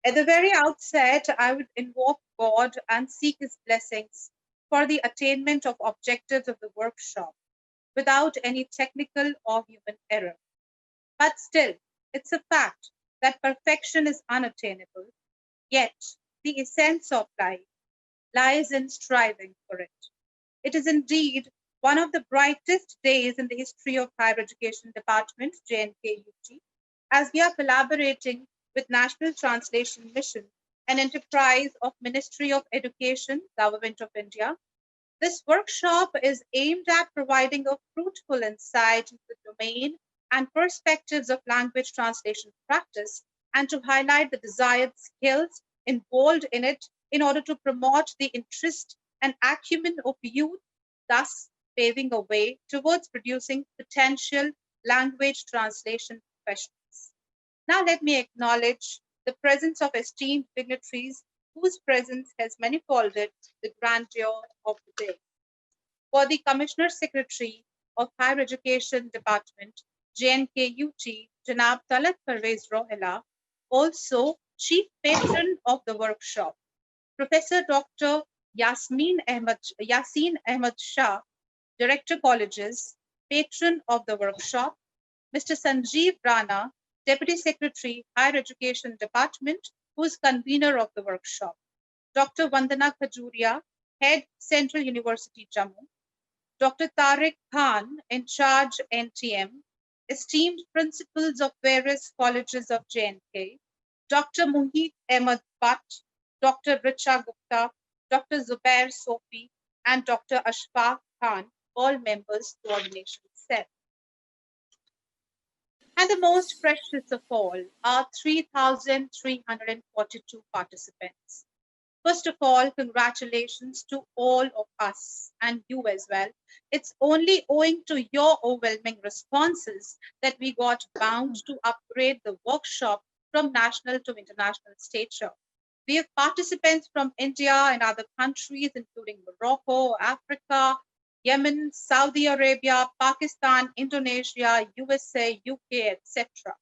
At the very outset, I would invoke God and seek His blessings for the attainment of objectives of the workshop without any technical or human error. But still, it's a fact that perfection is unattainable, yet the essence of life lies in striving for it. It is indeed one of the brightest days in the history of Higher Education Department, JNKUT, as we are collaborating with National Translation Mission, an enterprise of Ministry of Education, Government of India. This workshop is aimed at providing a fruitful insight into the domain and perspectives of language translation practice and to highlight the desired skills involved in it in order to promote the interest and acumen of youth, thus paving a way towards producing potential language translation professionals. Now let me acknowledge the presence of esteemed dignitaries whose presence has manifolded the grandeur of the day. For the Commissioner Secretary of Higher Education Department, JNKUT, Janab Talat Parvez Rohila, also Chief Patron of the workshop, Professor Dr. Yasin Ahmed Shah, Director Colleges, Patron of the workshop, Mr. Sanjeev Rana, Deputy Secretary, Higher Education Department, who is convener of the workshop, Dr. Vandana Khajuria, Head, Central University, Jammu, Dr. Tariq Khan, in charge NTM, esteemed principals of various colleges of JNK, Dr. Mohit Ahmed Bhatt, Dr. Richa Gupta, Dr. Zubair Sofi, and Dr. Ashfaq Khan, all members coordination cell. And the most precious of all are 3,342 participants. First of all, congratulations to all of us and you as well. It's only owing to your overwhelming responses that we got bound to upgrade the workshop from national to international stature. We have participants from India and other countries, including Morocco, Africa, Yemen, Saudi Arabia, Pakistan, Indonesia, USA, UK, etc.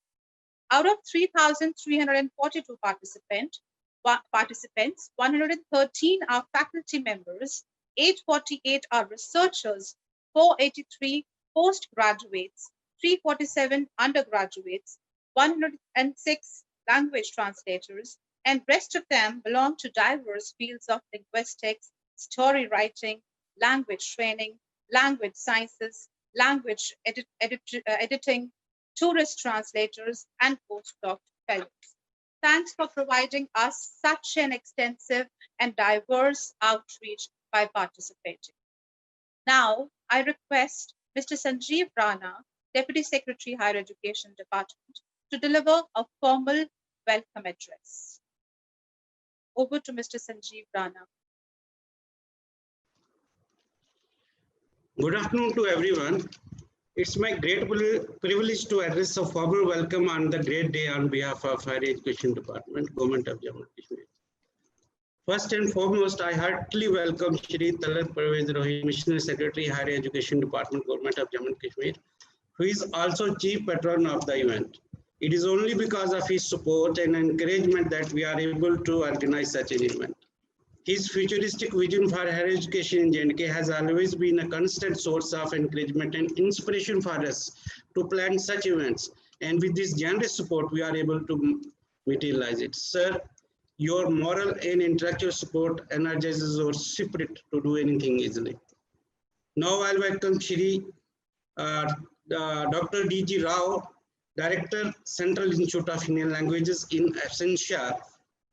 Out of 3,342 participants, 113 are faculty members, 848 are researchers, 483 postgraduates, 347 undergraduates, 106 language translators, and rest of them belong to diverse fields of linguistics, story writing, language training, language sciences, language editing, tourist translators, and postdoc fellows. Thanks for providing us such an extensive and diverse outreach by participating. Now, I request Mr. Sanjeev Rana, Deputy Secretary, Higher Education Department, to deliver a formal welcome address. Over to Mr. Sanjeev Rana. Good afternoon to everyone. It's my great privilege to address a formal welcome on the great day on behalf of Higher Education Department, Government of Jammu and Kashmir. First and foremost, I heartily welcome Shri Talat Parvez Rohila, Missionary Secretary, Higher Education Department, Government of Jammu and Kashmir, who is also Chief Patron of the event. It is only because of his support and encouragement that we are able to organize such an event. His futuristic vision for higher education in J&K has always been a constant source of encouragement and inspiration for us to plan such events. And with this generous support, we are able to materialize it. Sir, your moral and intellectual support energizes our spirit to do anything easily. Now I'll welcome Shri Dr. D.G. Rao, Director, Central Institute of Indian Languages in absentia.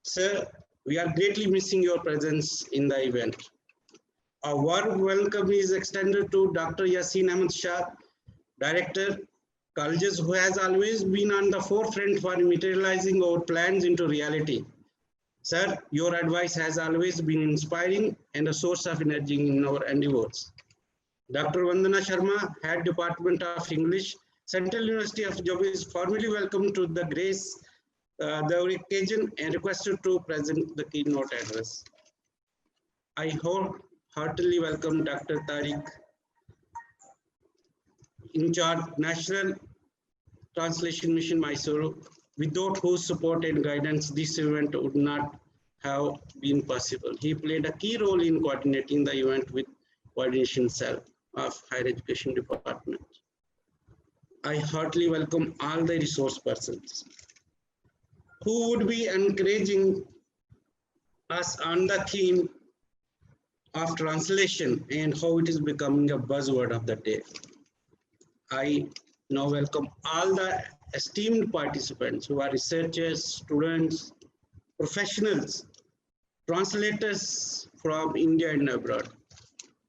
Sir, we are greatly missing your presence in the event. A warm welcome is extended to Dr. Yasin Ahmed Shah, Director, Colleges, who has always been on the forefront for materializing our plans into reality. Sir, your advice has always been inspiring and a source of energy in our endeavors. Dr. Vandana Sharma, Head Department of English, Central University of Jammu, is formally welcomed to the grace the occasion and requested to present the keynote address. I heartily welcome Dr. Tariq, in charge National Translation Mission, Mysuru, without whose support and guidance, this event would not have been possible. He played a key role in coordinating the event with coordination cell of Higher Education Department. I heartily welcome all the resource persons who would be encouraging us on the theme of translation and how it is becoming a buzzword of the day. I now welcome all the esteemed participants who are researchers, students, professionals, translators from India and abroad.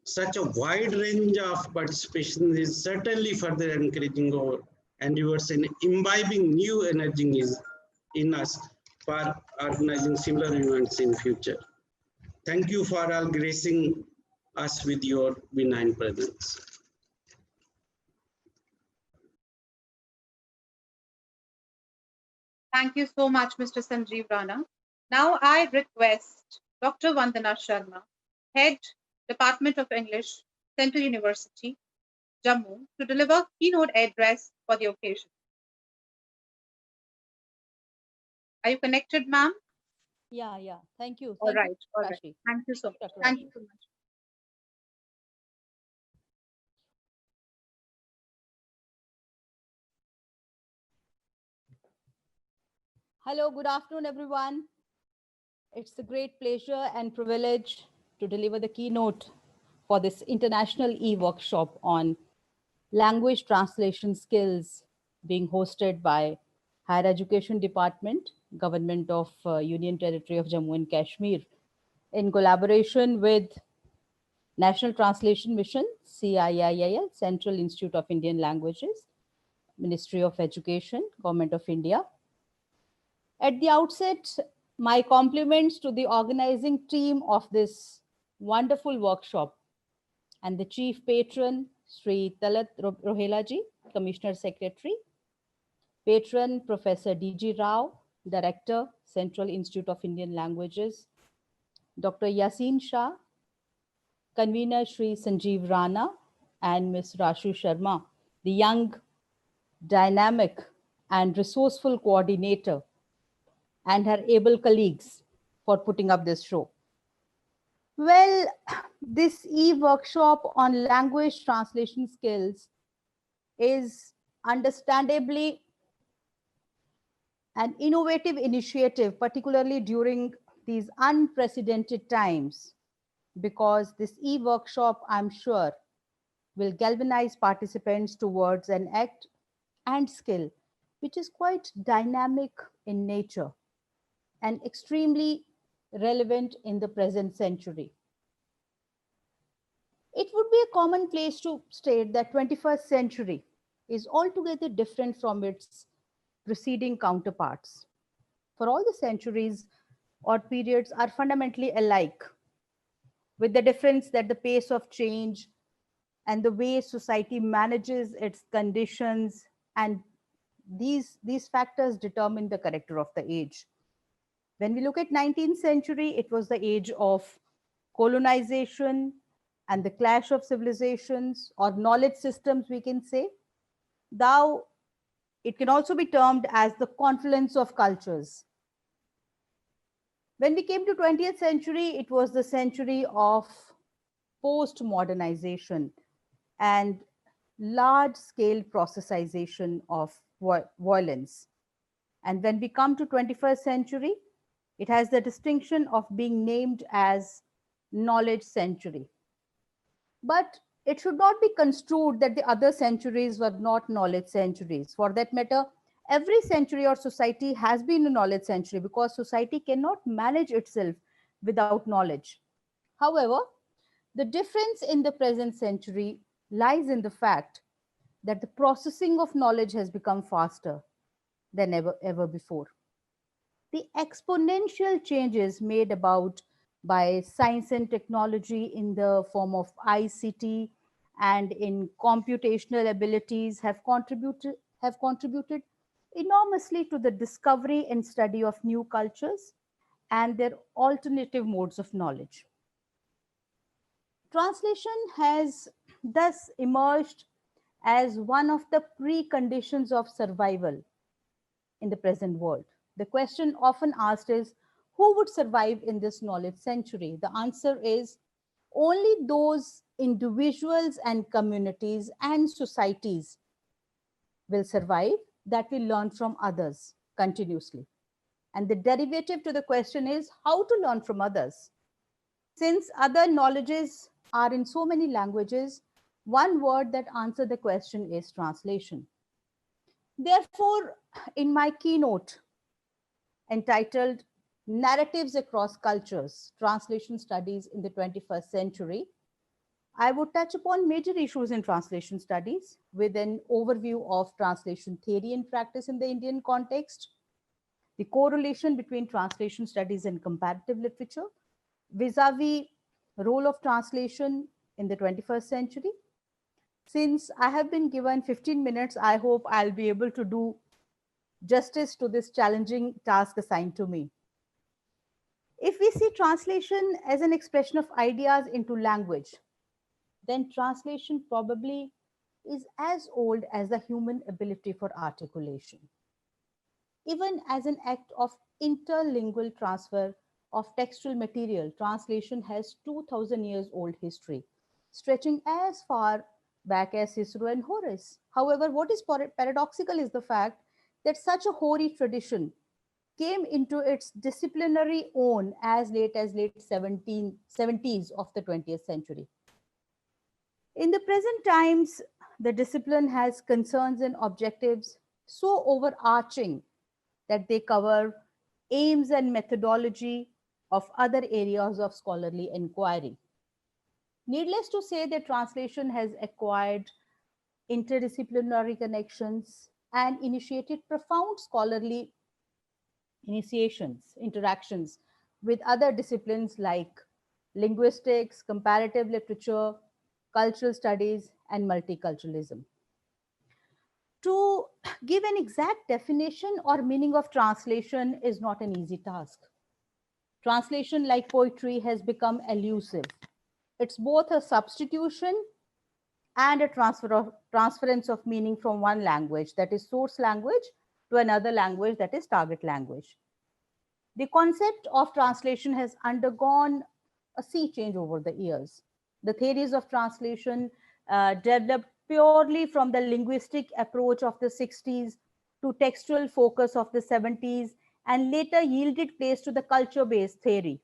Such a wide range of participation is certainly further encouraging our endeavors and imbibing new energy in us for organizing similar events in future. Thank you for all gracing us with your benign presence. Thank you so much, Mr. Sanjeev Rana. Now I request Dr. Vandana Sharma, Head, Department of English, Central University, Jammu, to deliver keynote address for the occasion. Are you connected, ma'am? Yeah. Thank you. All Thank right. you, All right. Rashi. Thank you so much. Dr. Thank Rashi. you so much. Hello, good afternoon, everyone. It's a great pleasure and privilege to deliver the keynote for this international e-workshop on language translation skills being hosted by Higher Education Department, Government of Union Territory of Jammu and Kashmir, in collaboration with National Translation Mission, CIIIL, Central Institute of Indian Languages, Ministry of Education, Government of India. At the outset, my compliments to the organizing team of this wonderful workshop and the chief patron, Sri Talat Rohelaji, Commissioner Secretary, patron Professor D.G. Rao, Director, Central Institute of Indian Languages, Dr. Yasin Shah, convener Sri Sanjeev Rana, and Ms. Rashu Sharma, the young, dynamic, and resourceful coordinator, and her able colleagues for putting up this show. Well, this e-workshop on language translation skills is understandably an innovative initiative, particularly during these unprecedented times, because this e-workshop, I'm sure, will galvanize participants towards an act and skill, which is quite dynamic in nature and extremely relevant in the present century. It would be a commonplace to state that 21st century is altogether different from its preceding counterparts. For all the centuries or periods are fundamentally alike, with the difference that the pace of change and the way society manages its conditions, and these factors determine the character of the age. When we look at 19th century, it was the age of colonization and the clash of civilizations or knowledge systems, we can say. Thou, it can also be termed as the confluence of cultures. When we came to 20th century, it was the century of post-modernization and large-scale processization of violence. And when we come to 21st century, it has the distinction of being named as knowledge century. But it should not be construed that the other centuries were not knowledge centuries. For that matter, every century or society has been a knowledge century because society cannot manage itself without knowledge. However, the difference in the present century lies in the fact that the processing of knowledge has become faster than ever before. The exponential changes made about by science and technology in the form of ICT and in computational abilities have contributed enormously to the discovery and study of new cultures and their alternative modes of knowledge. Translation has thus emerged as one of the preconditions of survival in the present world. The question often asked is, who would survive in this knowledge century? The answer is only those individuals and communities and societies will survive that will learn from others continuously. And the derivative to the question is how to learn from others. Since other knowledges are in so many languages, one word that answers the question is translation. Therefore, in my keynote entitled Narratives Across Cultures, Translation Studies in the 21st Century, I would touch upon major issues in translation studies with an overview of translation theory and practice in the Indian context, the correlation between translation studies and comparative literature, vis-a-vis role of translation in the 21st century. Since I have been given 15 minutes, I hope I'll be able to do justice to this challenging task assigned to me. If we see translation as an expression of ideas into language, then translation probably is as old as the human ability for articulation. Even as an act of interlingual transfer of textual material, translation has 2000 years old history, stretching as far back as Cicero and Horace. However, what is paradoxical is the fact that such a hoary tradition came into its disciplinary own as late 1770s of the 20th century. In the present times, the discipline has concerns and objectives so overarching that they cover aims and methodology of other areas of scholarly inquiry. Needless to say that translation has acquired interdisciplinary connections and initiated profound scholarly interactions with other disciplines like linguistics, comparative literature, cultural studies, and multiculturalism. To give an exact definition or meaning of translation is not an easy task. Translation, like poetry, has become elusive. It's both a substitution and a transference of meaning from one language, that is source language, to another language, that is target language. The concept of translation has undergone a sea change over the years. The theories of translation developed purely from the linguistic approach of the 60s to textual focus of the 70s, and later yielded place to the culture-based theory.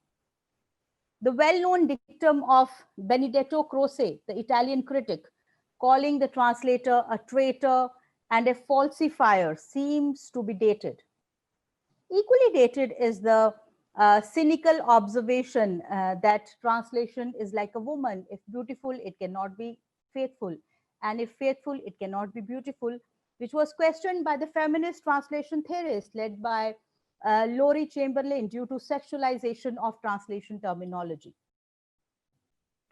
The well-known dictum of Benedetto Croce, the Italian critic, calling the translator a traitor and a falsifier, seems to be dated. Equally dated is the cynical observation that translation is like a woman. If beautiful, it cannot be faithful. And if faithful, it cannot be beautiful, which was questioned by the feminist translation theorist led by Laurie Chamberlain due to sexualization of translation terminology.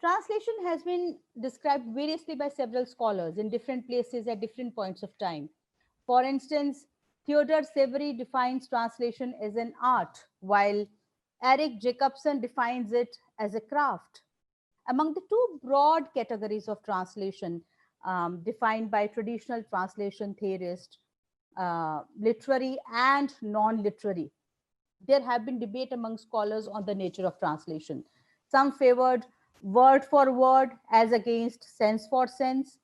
Translation has been described variously by several scholars in different places at different points of time. For instance, Theodore Savery defines translation as an art, while Eric Jacobson defines it as a craft. Among the two broad categories of translation defined by traditional translation theorists, literary and non-literary, there have been debate among scholars on the nature of translation. Some favored word for word as against sense for sense.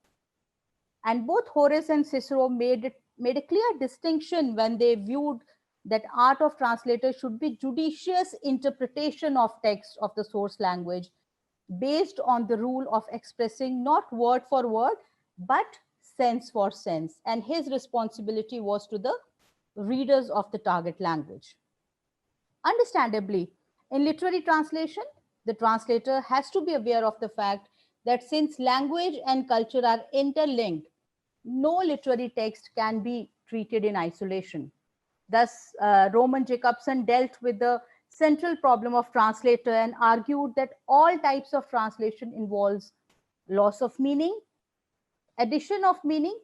And both Horace and Cicero made a clear distinction when they viewed that art of translator should be judicious interpretation of text of the source language based on the rule of expressing not word for word, but sense for sense. And his responsibility was to the readers of the target language. Understandably, in literary translation, the translator has to be aware of the fact that since language and culture are interlinked, no literary text can be treated in isolation. Thus, Roman Jacobson dealt with the central problem of translator and argued that all types of translation involves loss of meaning, addition of meaning,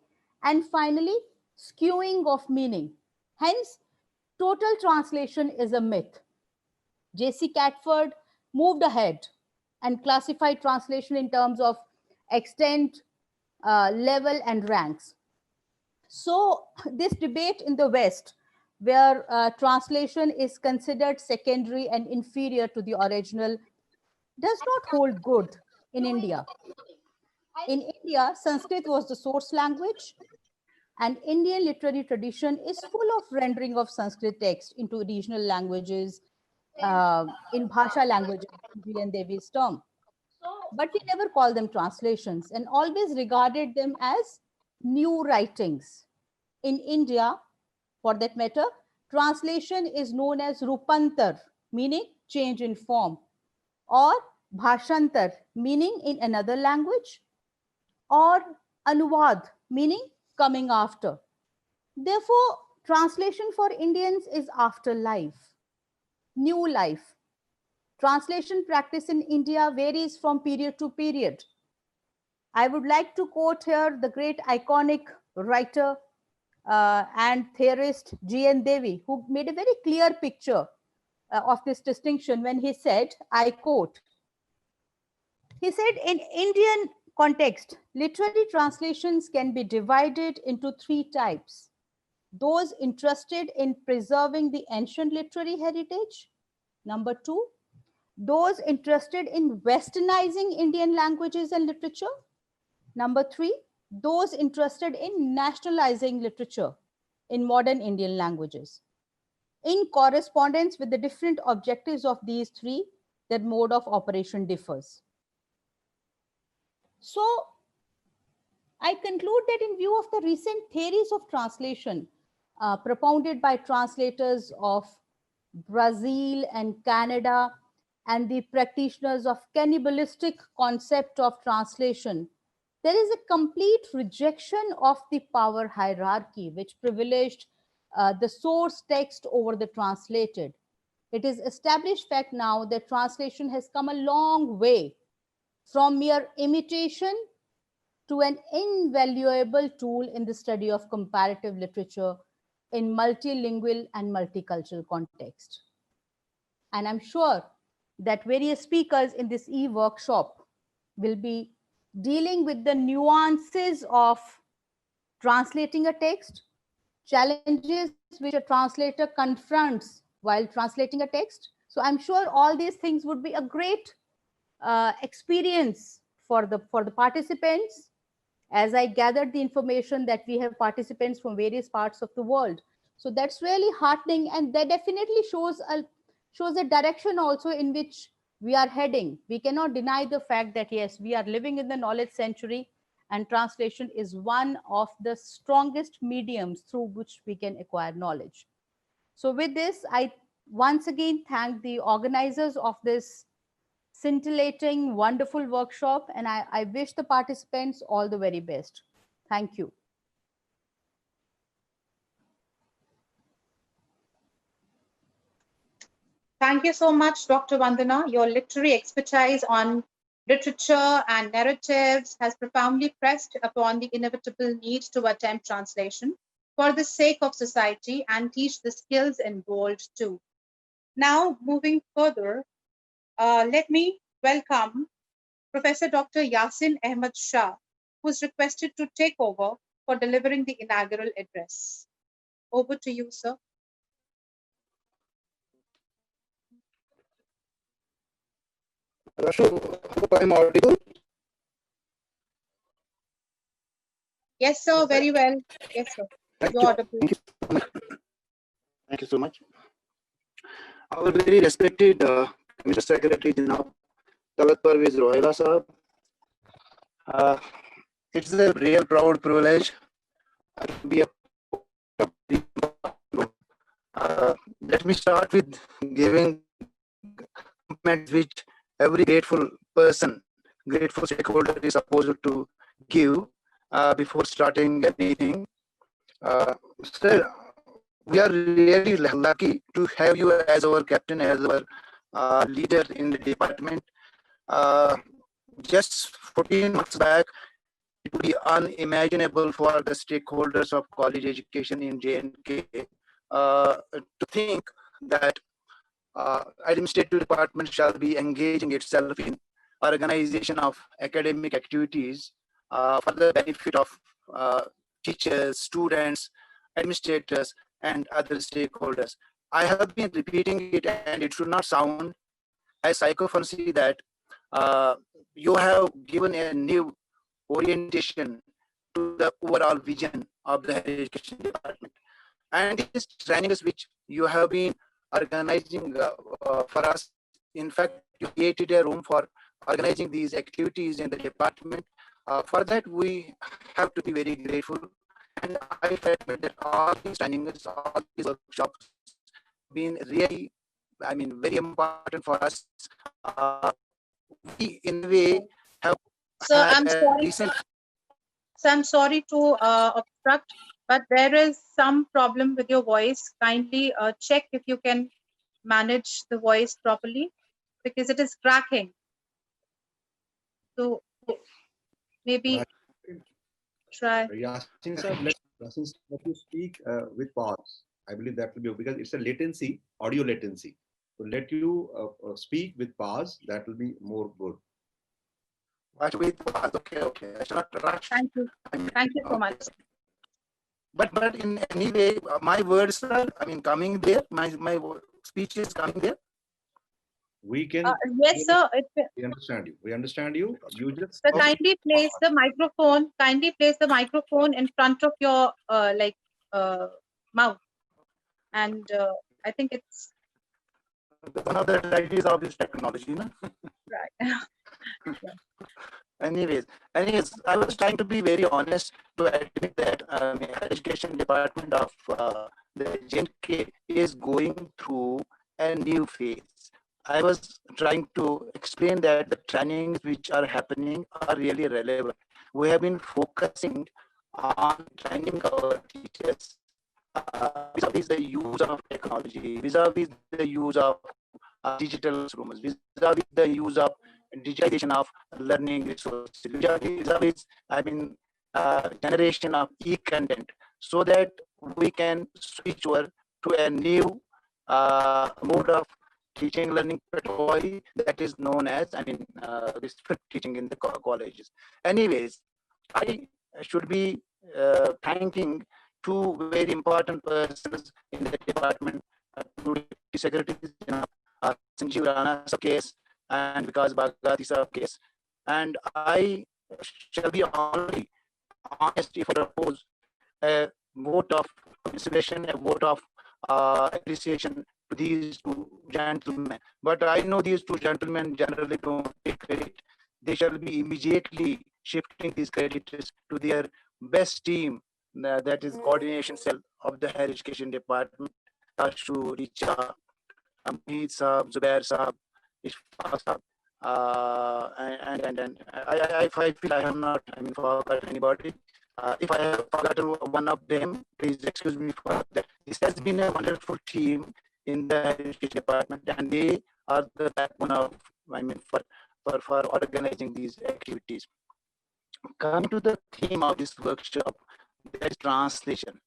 and finally, skewing of meaning. Hence, total translation is a myth. J.C. Catford moved ahead and classified translation in terms of extent, level, and ranks. So this debate in the West where translation is considered secondary and inferior to the original, does not hold good in India. In India, Sanskrit was the source language, and Indian literary tradition is full of rendering of Sanskrit text into regional languages, in Bhasha languages, G.N. Devi's term. But we never call them translations and always regarded them as new writings. In India, for that matter, translation is known as Rupantar, meaning change in form, or Bhashantar, meaning in another language, or Anuvad, meaning coming after. Therefore, translation for Indians is afterlife, new life. Translation practice in India varies from period to period. I would like to quote here the great iconic writer and theorist G.N. Devi, who made a very clear picture of this distinction when he said, I quote, he said, in Indian context, literary translations can be divided into three types. Those interested in preserving the ancient literary heritage. Number two, those interested in westernizing Indian languages and literature. Number three, those interested in nationalizing literature in modern Indian languages. In correspondence with the different objectives of these three, their mode of operation differs. So I conclude that in view of the recent theories of translation propounded by translators of Brazil and Canada, and the practitioners of cannibalistic concept of translation, there is a complete rejection of the power hierarchy which privileged the source text over the translated. It is established fact now that translation has come a long way from mere imitation to an invaluable tool in the study of comparative literature in multilingual and multicultural context. And I'm sure that various speakers in this e-workshop will be dealing with the nuances of translating a text, challenges which a translator confronts while translating a text. So I'm sure all these things would be a great experience for the participants, as I gathered the information that we have participants from various parts of the world. So that's really heartening, and that definitely shows a direction also in which we are heading. We cannot deny the fact that yes, we are living in the knowledge century, and translation is one of the strongest mediums through which we can acquire knowledge. So with this, I once again thank the organizers of this scintillating, wonderful workshop, and I wish the participants all the very best. Thank you. Thank you so much, Dr. Vandana. Your literary expertise on literature and narratives has profoundly pressed upon the inevitable need to attempt translation for the sake of society and teach the skills involved too. Now, moving further, let me welcome Professor Dr. Yasin Ahmad Shah, who is requested to take over for delivering the inaugural address. Over to you, sir. Hope I'm audible. Yes, sir, very well. Yes, sir. You're audible. Thank you so much. Our very respected Mr. Secretary, Janab Talat Parvez Rohila Sahab. It's a real proud privilege to be a let me start with giving compliments which every grateful person, grateful stakeholder is supposed to give before starting anything. Sir, we are really lucky to have you as our captain, as our leader in the department. Just 14 months back, it would be unimaginable for the stakeholders of college education in J&K to think that administrative department shall be engaging itself in organization of academic activities for the benefit of teachers, students, administrators, and other stakeholders. I have been repeating it, and it should not sound as psychophancy that you have given a new orientation to the overall vision of the higher education department. And these trainings which you have been organizing for us, in fact, you created a room for organizing these activities in the department. For that, we have to be very grateful. And I admit that all these trainings, all these workshops, been really, I mean, very important for us. We, in a way, have So had I'm a sorry. recent. So I'm sorry to obstruct, but there is some problem with your voice. Kindly check if you can manage the voice properly, because it is cracking. So maybe try. Yasin sir, let you speak with pause. I believe that will be because it's a latency, audio latency. So let you speak with pause. That will be more good. What with okay. I should not rush. Thank you. Thank you so much. But in any way, my words are, I mean, coming there. My speech is coming there. We can. Yes, sir. We understand you. We understand you. You just. So kindly place the microphone. Kindly place the microphone in front of your mouth, and I think it's One of the ideas of this technology, no? right. Anyways, I was trying to be very honest to admit that education department of the JNK is going through a new phase. I was trying to explain that the trainings which are happening are really relevant. We have been focusing on training our teachers vis-a-vis the use of technology, vis-a-vis the use of digital rooms, vis-a-vis the use of digitization of learning resources, vis-a-vis, I mean, generation of e-content, so that we can switch over to a new mode of teaching learning pedagogy that is known as, I mean, this teaching in the colleges. Anyways, I should be thanking two very important persons in the department, two deputy secretaries, Sanjeev Rana's case and Vikas Bhagati's case. And I shall be only honest if I propose a vote of consideration, a vote of appreciation to these two gentlemen. But I know these two gentlemen generally don't take credit. They shall be immediately shifting these credits to their best team, that is coordination cell of the higher education department, Ashu, Richa, Amit Saab, Zubair Saab, Ishfaq Saab, and if I feel I have not, I mean, forgot anybody, if I have forgotten one of them, please excuse me for that. This has been a wonderful team in the education department, and they are the backbone of, I mean, for organizing these activities. Coming to the theme of this workshop, that is translation.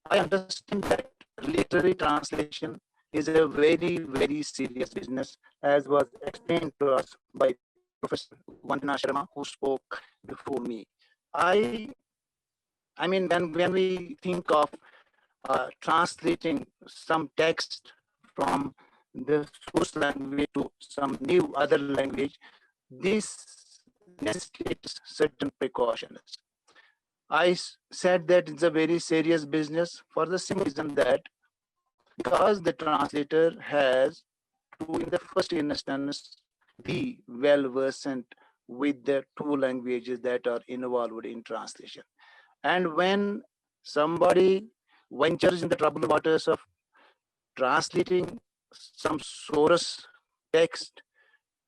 I understand that literary translation is a very, very serious business, as was explained to us by Professor Vandana Sharma, who spoke before me. I mean, when we think of translating some text from the source language to some new other language, this necessitates certain precautions. I said that it's a very serious business for the simple reason that because the translator has to, in the first instance, be well versed with the two languages that are involved in translation. And when somebody ventures in the troubled waters of translating some source text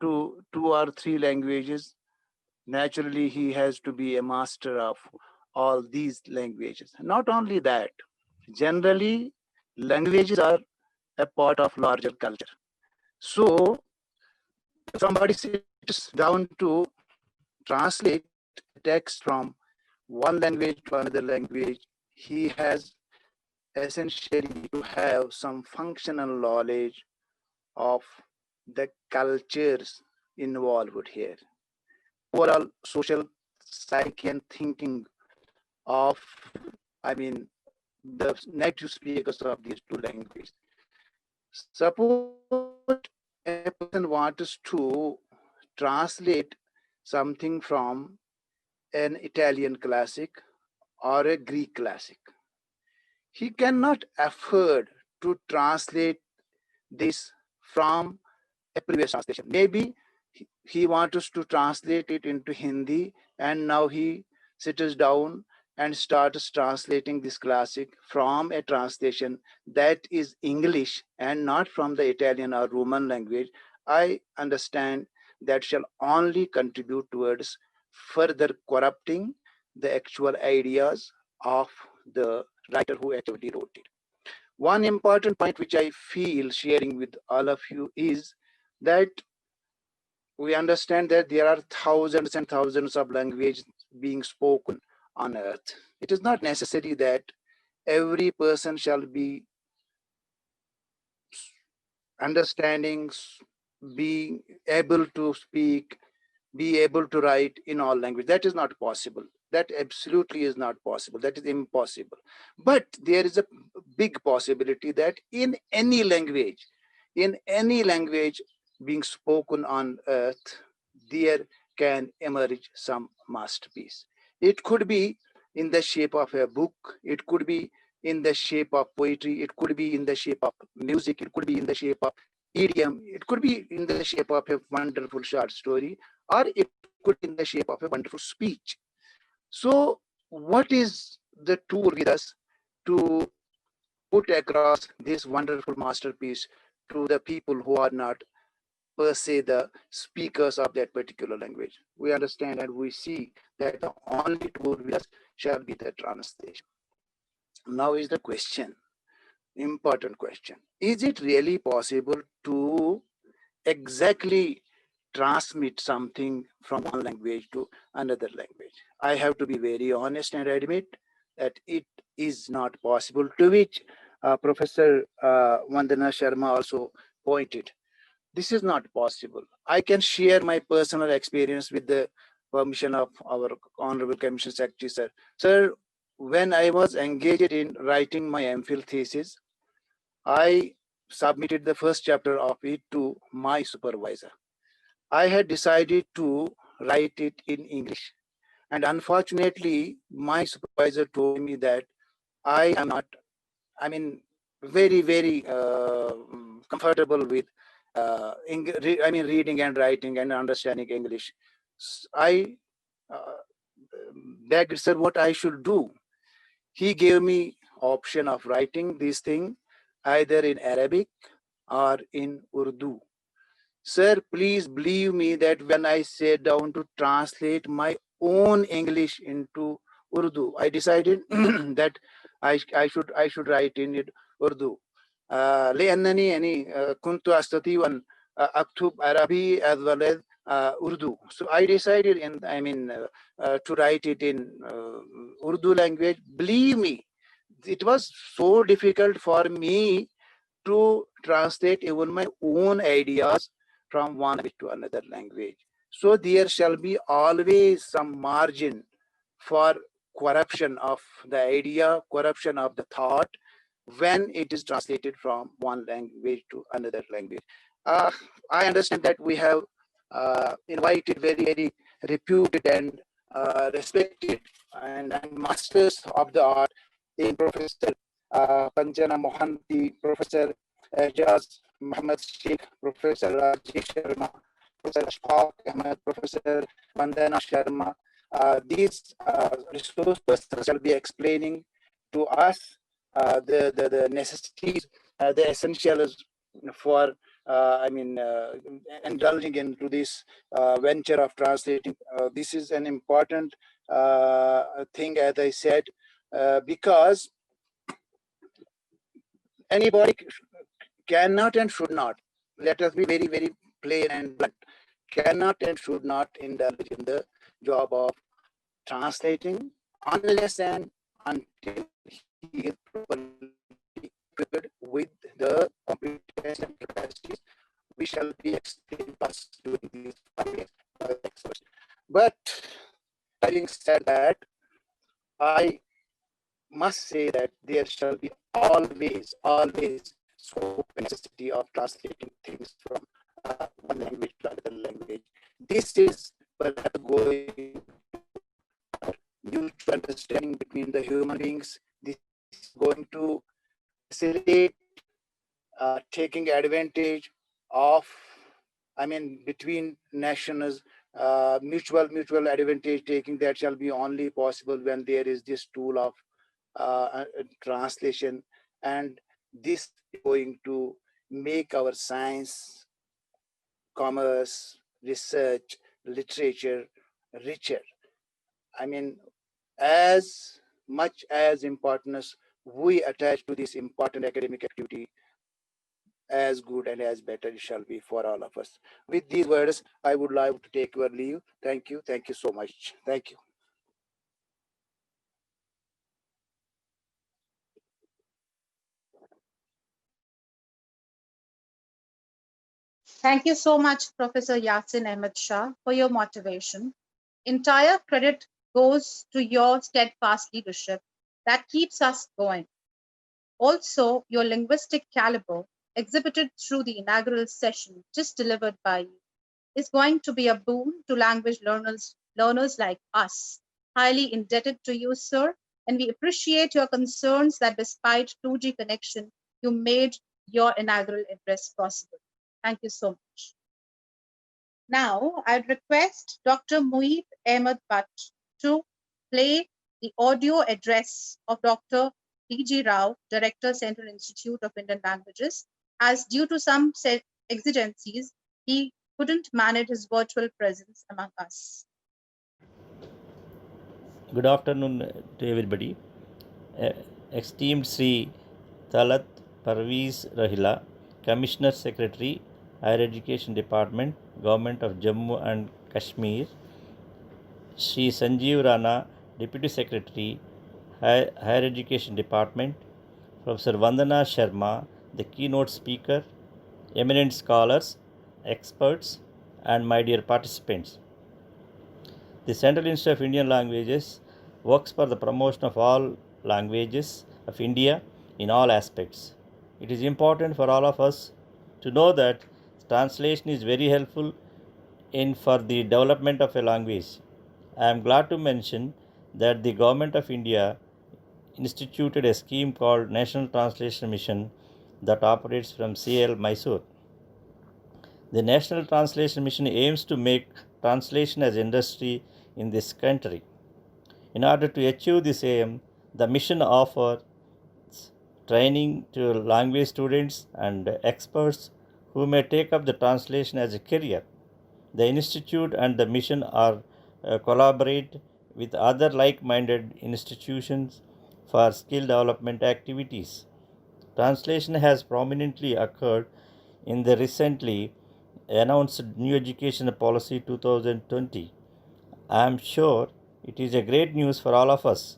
to 2 or 3 languages, naturally he has to be a master of all these languages. Not only that, generally languages are a part of larger culture. So if somebody sits down to translate text from one language to another language, he has essentially to have some functional knowledge of the cultures involved here. Overall social psyche and thinking of, I mean, the native speakers of these two languages. Suppose a person wants to translate something from an Italian classic or a Greek classic. He cannot afford to translate this from a previous translation. Maybe he wants to translate it into Hindi, and now he sits down and starts translating this classic from a translation that is English and not from the Italian or Roman language. I understand that shall only contribute towards further corrupting the actual ideas of the writer who actually wrote it. One important point which I feel sharing with all of you is that we understand that there are thousands and thousands of languages being spoken on earth. It is not necessary that every person shall be understanding, be able to speak, be able to write in all languages. That is not possible. That absolutely is not possible. That is impossible. But there is a big possibility that in any language being spoken on earth, there can emerge some masterpiece. It could be in the shape of a book. It could be in the shape of poetry. It could be in the shape of music. It could be in the shape of idiom. It could be in the shape of a wonderful short story, or it could be in the shape of a wonderful speech. So what is the tool with us to put across this wonderful masterpiece to the people who are not per se the speakers of that particular language? We understand and we see that the only tool with us shall be the translation. Now is the question, important question. Is it really possible to exactly transmit something from one language to another language? I have to be very honest and admit that it is not possible, to which Professor Vandana Sharma also pointed. This is not possible. I can share my personal experience with the permission of our Honorable Commission Secretary, sir. Sir, when I was engaged in writing my MPhil thesis, I submitted the first chapter of it to my supervisor. I had decided to write it in English. And unfortunately, my supervisor told me that I am not, very, very comfortable with reading and writing and understanding English. I begged, sir, what I should do. He gave me option of writing this thing either in Arabic or in Urdu. Sir, please believe me that when I sat down to translate my own English into Urdu, I decided that I should write in Urdu. لأنني يعني كنت أستطيع أن أكتب عربي as well as Urdu. So I decided to write it in Urdu language. Believe me, it was so difficult for me to translate even my own ideas from one language to another language. So there shall be always some margin for corruption of the idea, corruption of the thought, when it is translated from one language to another language. I understand that we have invited very, very reputed and respected and masters of the art in Professor Kanchana Mohanty, Professor Ejaz Muhammad Sheikh, Professor Rajesh Sharma, Professor Ashfaq Ahmed, Professor Vandana Sharma. These resource persons shall be explaining to us the necessities, the essentials for indulging into this venture of translating. This is an important thing, as I said, because anybody cannot and should not, let us be very, very plain and blunt, cannot and should not indulge in the job of translating unless and until he is properly equipped with the competence and capacities we shall be explaining us during these 5 years experts. But having said that, I must say that there shall be always scope and necessity of translating things from one language to another language. This is perhaps going mutual understanding between the human beings. This is going to facilitate taking advantage of, between nations, mutual advantage taking, that shall be only possible when there is this tool of translation, and this is going to make our science, commerce, research, literature richer. As much as importance we attach to this important academic activity, as good and as better it shall be for all of us. With these words, I would like to take your leave. Thank you. Thank you so much. Thank you. Thank you so much, Professor Yasin Ahmed Shah, for your motivation. Entire credit goes to your steadfast leadership that keeps us going. Also, your linguistic caliber, exhibited through the inaugural session just delivered by you, is going to be a boon to language learners like us. Highly indebted to you, sir, and we appreciate your concerns that despite 2G connection, you made your inaugural address possible. Thank you so much. Now, I'd request Dr. Mueet Ahmed Butt to play the audio address of Dr. D.G. Rao, Director, Central Institute of Indian Languages, as due to some exigencies, he couldn't manage his virtual presence among us. Good afternoon to everybody. Esteemed Sri Talat Parvez Rahila, Commissioner Secretary, Higher Education Department, Government of Jammu and Kashmir, Sri Sanjeev Rana, Deputy Secretary, Higher Education Department, Professor Vandana Sharma, the keynote speaker, eminent scholars, experts, and my dear participants. The Central Institute of Indian Languages works for the promotion of all languages of India in all aspects. It is important for all of us to know that translation is very helpful for the development of a language. I am glad to mention that the Government of India instituted a scheme called National Translation Mission that operates from CL Mysore. The National Translation Mission aims to make translation as industry in this country. In order to achieve this aim, the mission offers training to language students and experts who may take up the translation as a career. The institute and the mission are collaborate with other like-minded institutions for skill development activities. Translation has prominently occurred in the recently announced New Education Policy 2020. I am sure it is a great news for all of us.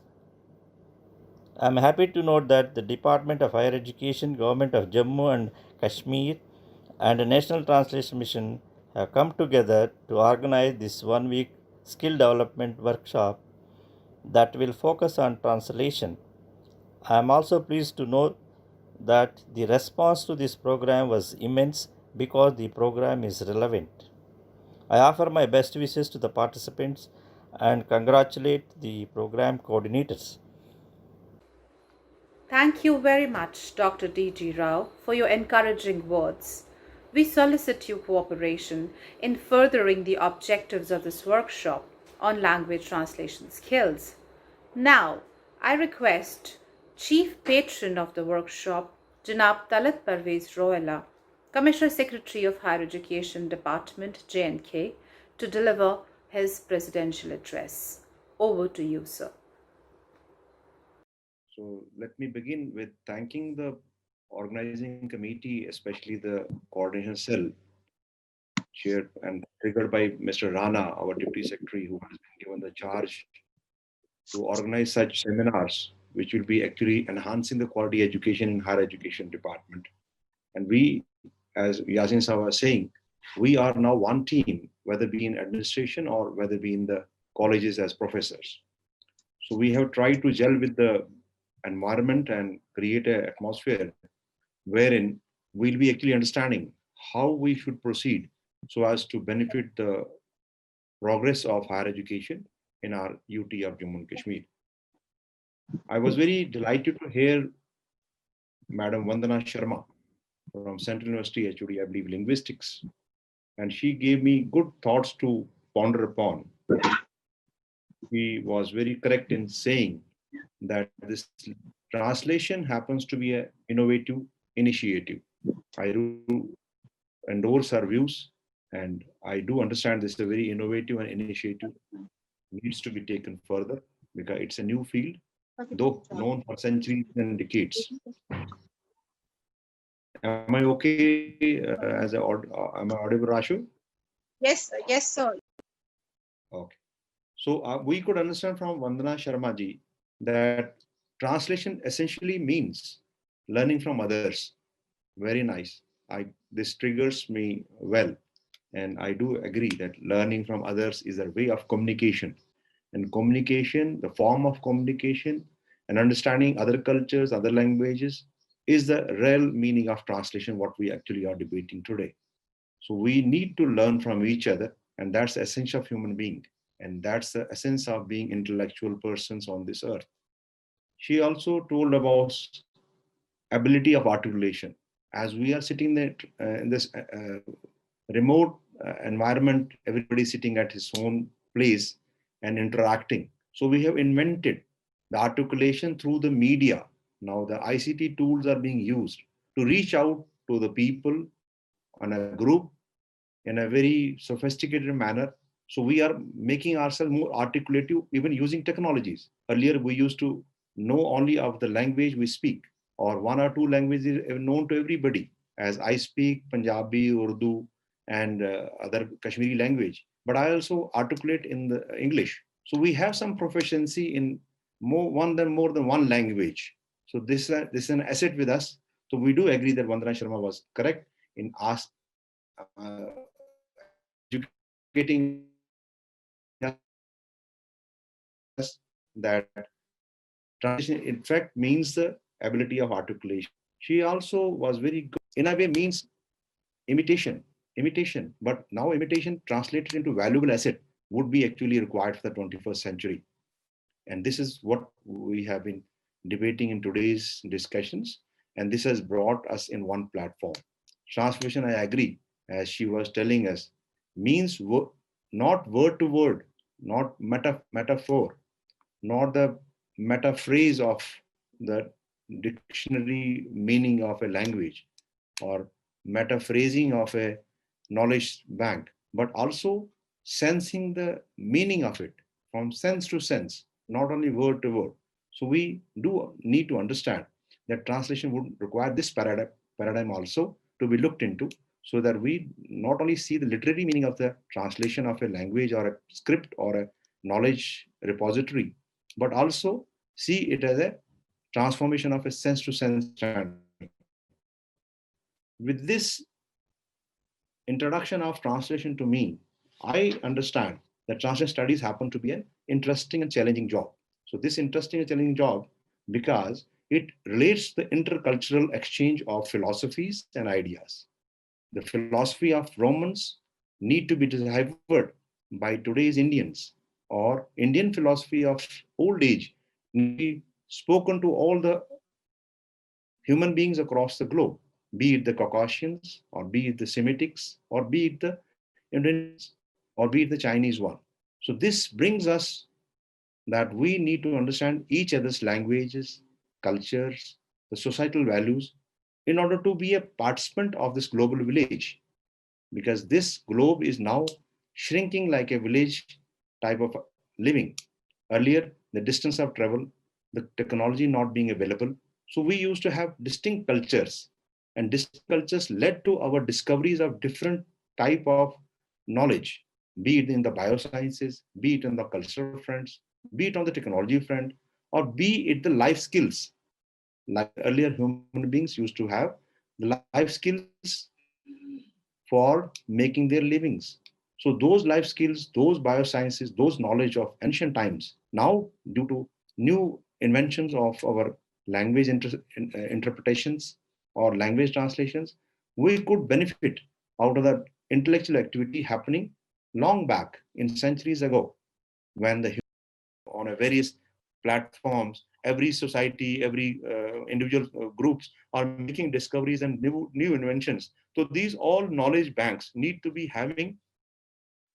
I am happy to note that the Department of Higher Education, Government of Jammu and Kashmir, and the National Translation Mission have come together to organize this one-week skill development workshop that will focus on translation. I am also pleased to note that the response to this program was immense because the program is relevant. I offer my best wishes to the participants and congratulate the program coordinators. Thank you very much, Dr. D.G. Rao, for your encouraging words. We solicit your cooperation in furthering the objectives of this workshop on language translation skills. Now, I request Chief Patron of the workshop, Janab Talat Parvez Rohila, Commissioner Secretary of Higher Education Department, J&K, to deliver his presidential address. Over to you, sir. So let me begin with thanking the organizing committee, especially the coordination cell, chaired and triggered by Mr. Rana, our Deputy Secretary, who has been given the charge to organize such seminars, which will be actually enhancing the quality education in higher education department. And we, as Yasin Sah was saying, we are now one team, whether be in administration or whether be in the colleges as professors. So we have tried to gel with the environment and create an atmosphere wherein we'll be actually understanding how we should proceed so as to benefit the progress of higher education in our UT of Jammu and Kashmir. I was very delighted to hear Madam Vandana Sharma from Central University HOD, I believe, linguistics, and she gave me good thoughts to ponder upon. He was very correct in saying that this translation happens to be an innovative initiative. I do endorse her views, and I do understand this is a very innovative and initiative needs to be taken further because it's a new field, though known for centuries and decades. Am I okay am I audible, Rashu? Yes, yes, sir. Okay. So we could understand from Vandana Sharma ji that translation essentially means learning from others. Very nice. This triggers me well. And I do agree that learning from others is a way of communication. And communication, the form of communication, and understanding other cultures, other languages, is the real meaning of translation, what we actually are debating today. So we need to learn from each other, and that's the essence of human being. And that's the essence of being intellectual persons on this earth. She also told about ability of articulation. As we are sitting there in this remote environment, everybody sitting at his own place and interacting. So we have invented the articulation through the media. Now the ICT tools are being used to reach out to the people on a group in a very sophisticated manner. So we are making ourselves more articulative, even using technologies. Earlier, we used to know only of the language we speak, or one or two languages known to everybody, as I speak Punjabi, Urdu, and other Kashmiri language. But I also articulate in the English. So we have some proficiency in more than one language. So this is an asset with us. So we do agree that Vandana Sharma was correct in educating us that translation in fact means the ability of articulation. She also was very good in a way means imitation, but now imitation translated into valuable asset would be actually required for the 21st century. And this is what we have been debating in today's discussions. And this has brought us in one platform. Translation, I agree, as she was telling us, means not word to word, not metaphor, not the metaphrase of the dictionary meaning of a language or metaphrasing of a knowledge bank, but also sensing the meaning of it from sense to sense, not only word to word. So we do need to understand that translation would require this paradigm also to be looked into, so that we not only see the literary meaning of the translation of a language or a script or a knowledge repository, but also see it as a transformation of a sense to sense understanding. With this introduction of translation to me, I understand that translation studies happen to be an interesting and challenging job. So this interesting and challenging job because it relates the intercultural exchange of philosophies and ideas. The philosophy of Romans need to be deciphered by today's Indians, or Indian philosophy of old age need to be spoken to all the human beings across the globe, be it the Caucasians, or be it the Semitics, or be it the Indians, or be it the Chinese one. So this brings us that we need to understand each other's languages, cultures, the societal values in order to be a participant of this global village. Because this globe is now shrinking like a village type of living. Earlier, the distance of travel, the technology not being available, so we used to have distinct cultures, and distinct cultures led to our discoveries of different type of knowledge, be it in the biosciences, be it in the cultural fronts, be it on the technology front, or be it the life skills. Like earlier, human beings used to have the life skills for making their livings. So those life skills, those biosciences, those knowledge of ancient times, now due to new inventions of our language interpretations or language translations, we could benefit out of that intellectual activity happening long back in centuries ago, when the on a various platforms, every society, every individual groups are making discoveries and new inventions. So these all knowledge banks need to be having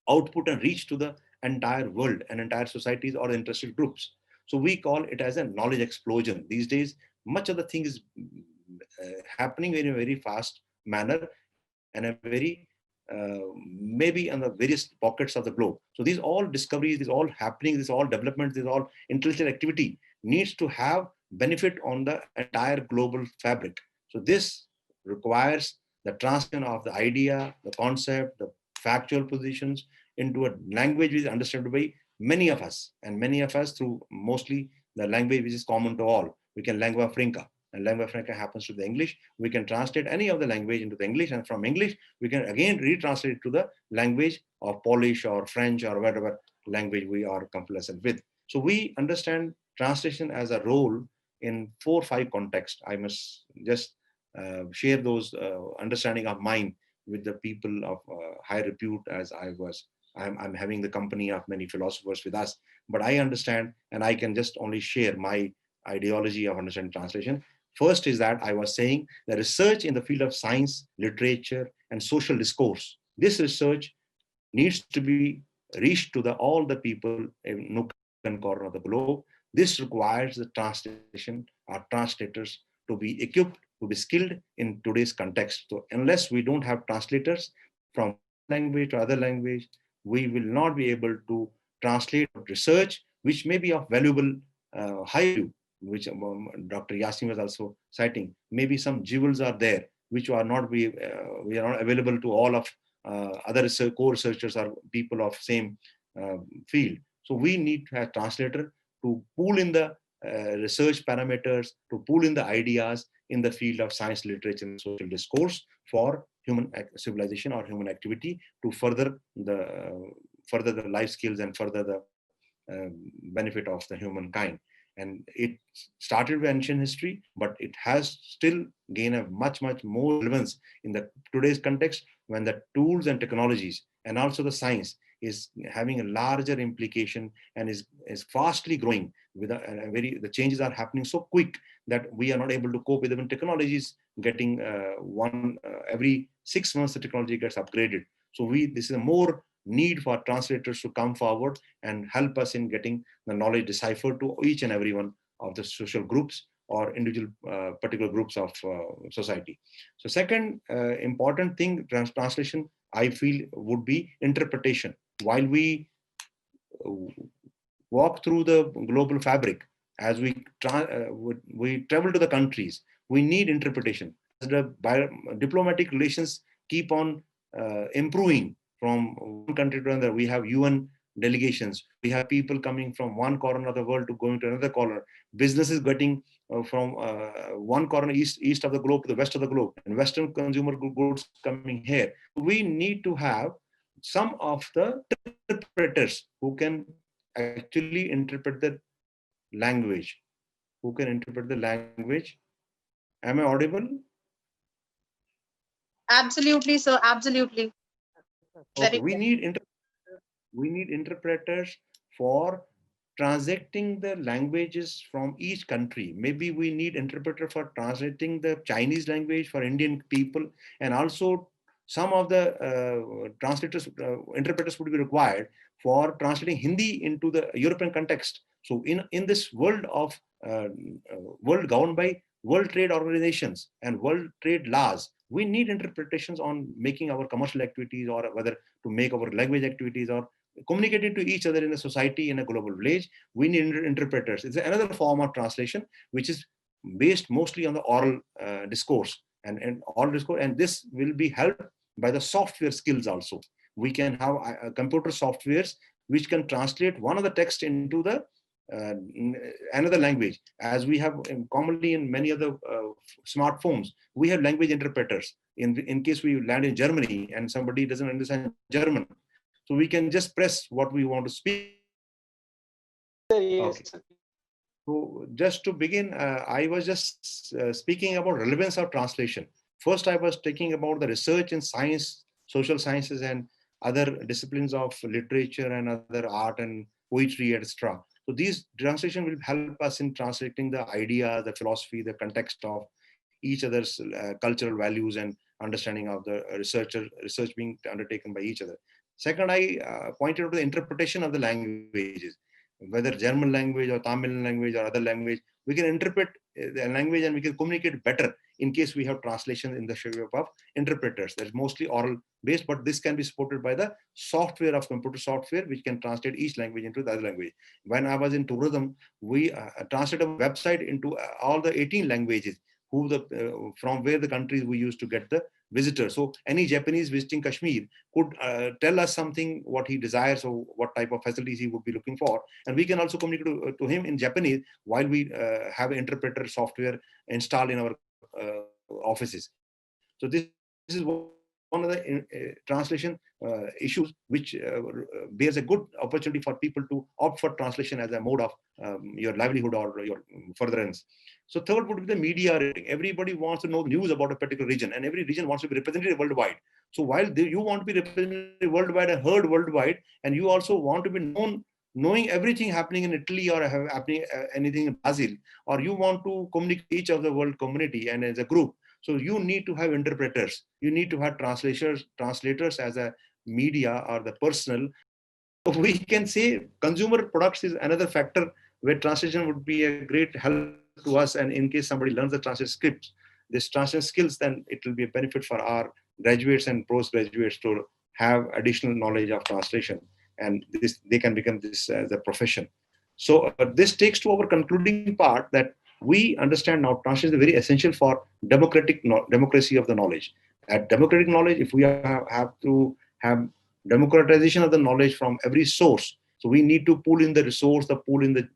output and reach to the entire world and entire societies or interested groups. So we call it as a knowledge explosion. These days, much of the thing is happening in a very fast manner and a very maybe on the various pockets of the globe. So these all discoveries, these all happening, these all developments, these all intellectual activity needs to have benefit on the entire global fabric. So this requires the translation of the idea, the concept, the factual positions into a language which is understood by many of us, and many of us through mostly the language which is common to all. We can lingua franca, and lingua franca happens to the English. We can translate any of the language into the English, and from English, we can again retranslate it to the language of Polish or French or whatever language we are complacent with. So we understand translation as a role in 4 or 5 contexts. I must just share those understanding of mine with the people of high repute, as I'm having the company of many philosophers with us, but I understand, and I can just only share my ideology of understanding translation. First is that I was saying the research in the field of science, literature, and social discourse. This research needs to be reached to all the people in nook and corner of the globe. This requires the translation or translators to be equipped, to be skilled in today's context. So unless we don't have translators from language to other language, we will not be able to translate research, which may be of valuable high value, which Dr. Yasin was also citing. Maybe some jewels are there, which are not we are not available to all of other co-researchers or people of same field. So we need to have translator to pull in the research parameters, to pull in the ideas in the field of science, literature, and social discourse for human civilization or human activity to further the life skills and further the benefit of the humankind. And it started with ancient history, but it has still gained a much more relevance in the today's context, when the tools and technologies and also the science is having a larger implication and is fastly growing with the changes are happening so quick that we are not able to cope with. Even technologies getting every 6 months the technology gets upgraded. So this is a more need for translators to come forward and help us in getting the knowledge deciphered to each and every one of the social groups or individual particular groups of society. So second important thing, translation, I feel, would be interpretation. While we walk through the global fabric, as we travel to the countries, we need interpretation. As the diplomatic relations keep on improving from one country to another, we have UN delegations, we have people coming from one corner of the world to going to another corner, businesses getting from one corner east of the globe to the west of the globe, and Western consumer goods coming here. We need to have some of the interpreters who can actually interpret the language. Am I audible? Absolutely, sir. Absolutely. Okay. We need interpreters for translating the languages from each country. Maybe we need interpreter for translating the Chinese language for Indian people, and also some of the interpreters would be required for translating Hindi into the European context. So in this world of world governed by World Trade Organizations and World Trade laws, we need interpretations on making our commercial activities, or whether to make our language activities or communicating to each other in the society in a global village. We need interpreters. It's another form of translation which is based mostly on the oral discourse and oral discourse, and this will be helped by the software skills also. We can have computer softwares which can translate one of the text into the another language, as we have commonly in many other smartphones. We have language interpreters in case we land in Germany and somebody doesn't understand German, so we can just press what we want to speak. Yes, Okay. So just to begin, I was just speaking about relevance of translation. First, I was talking about the research in science, social sciences, and other disciplines of literature and other art and poetry, etc. So these translation will help us in translating the idea, the philosophy, the context of each other's cultural values and understanding of the research being undertaken by each other. Second, I pointed out the interpretation of the languages, whether German language or Tamil language or other language. We can interpret the language and we can communicate better in case we have translation in the shape of interpreters. That's mostly oral based, but this can be supported by the software of computer software, which can translate each language into the other language. When I was in tourism, we translated a website into all the 18 languages, from where the countries we used to get the visitors. So any Japanese visiting Kashmir could tell us something, what he desires or what type of facilities he would be looking for. And we can also communicate to him in Japanese while we have an interpreter software installed in our offices. So this is one of the translation issues which bears a good opportunity for people to opt for translation as a mode of your livelihood or your furtherance. So third would be the media rating. Everybody wants to know news about a particular region, and every region wants to be represented worldwide. So while you want to be represented worldwide and heard worldwide, and you also want to be knowing everything happening in Italy or happening anything in Brazil, or you want to communicate each of the world community and as a group. So you need to have interpreters. You need to have translators as a media or the personal. So we can say consumer products is another factor where translation would be a great help to us. And in case somebody learns the translation scripts, this translation skills, then it will be a benefit for our graduates and postgraduates to have additional knowledge of translation. And this they can become this as a profession. So this takes to our concluding part that we understand now translation is very essential for democracy of the knowledge. At democratic knowledge, if we have to have democratization of the knowledge from every source, so we need to pull in the resource, the pull in the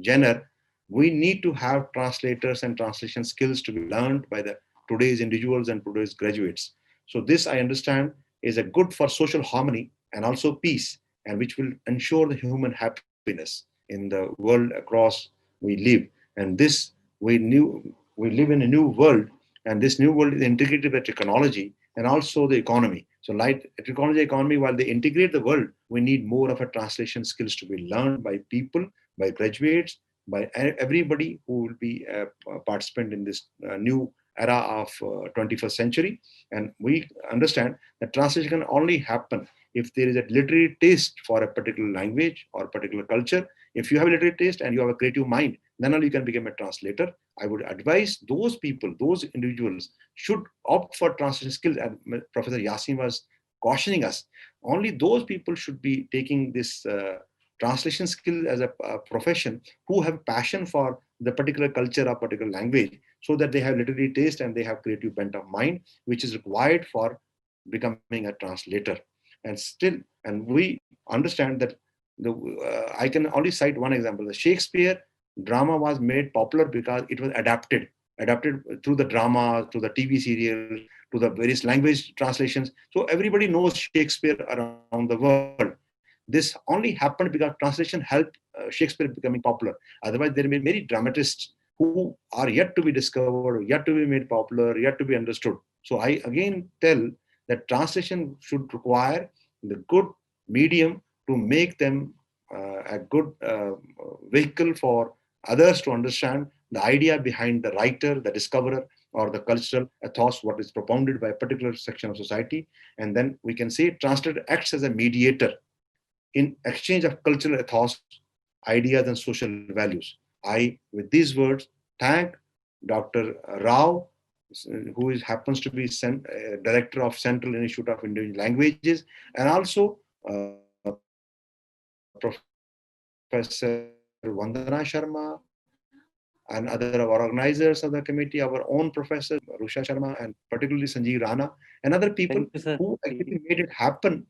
genre. We need to have translators and translation skills to be learned by the today's individuals and today's graduates. So this, I understand, is a good for social harmony and also peace, and which will ensure the human happiness in the world across we live. And this, we live in a new world, and this new world is integrated with technology and also the economy. So like technology, economy, while they integrate the world, we need more of a translation skills to be learned by people, by graduates, by everybody who will be a participant in this new era of 21st century. And we understand that translation can only happen if there is a literary taste for a particular language or particular culture. If you have a literary taste and you have a creative mind, then only you can become a translator. I would advise those people, those individuals should opt for translation skills. And Professor Yasin was cautioning us, only those people should be taking this translation skill as a profession who have passion for the particular culture or particular language, so that they have literary taste and they have creative bent of mind, which is required for becoming a translator. And we understand that I can only cite one example. The Shakespeare drama was made popular because it was adapted through the drama, through the TV serial, to the various language translations. So everybody knows Shakespeare around the world. This only happened because translation helped Shakespeare becoming popular. Otherwise, there may be many dramatists who are yet to be discovered, yet to be made popular, yet to be understood. So I again tell that translation should require the good medium to make them a good vehicle for others to understand the idea behind the writer, the discoverer, or the cultural ethos, what is propounded by a particular section of society. And then we can say translator acts as a mediator in exchange of cultural ethos, ideas, and social values. I, with these words, thank Dr. Rao, who happens to be director of Central Institute of Indian Languages, and also Professor Vandana Sharma, and other organizers of the committee, our own professor, Rusha Sharma, and particularly Sanjeev Rana, and other people who actually made it happen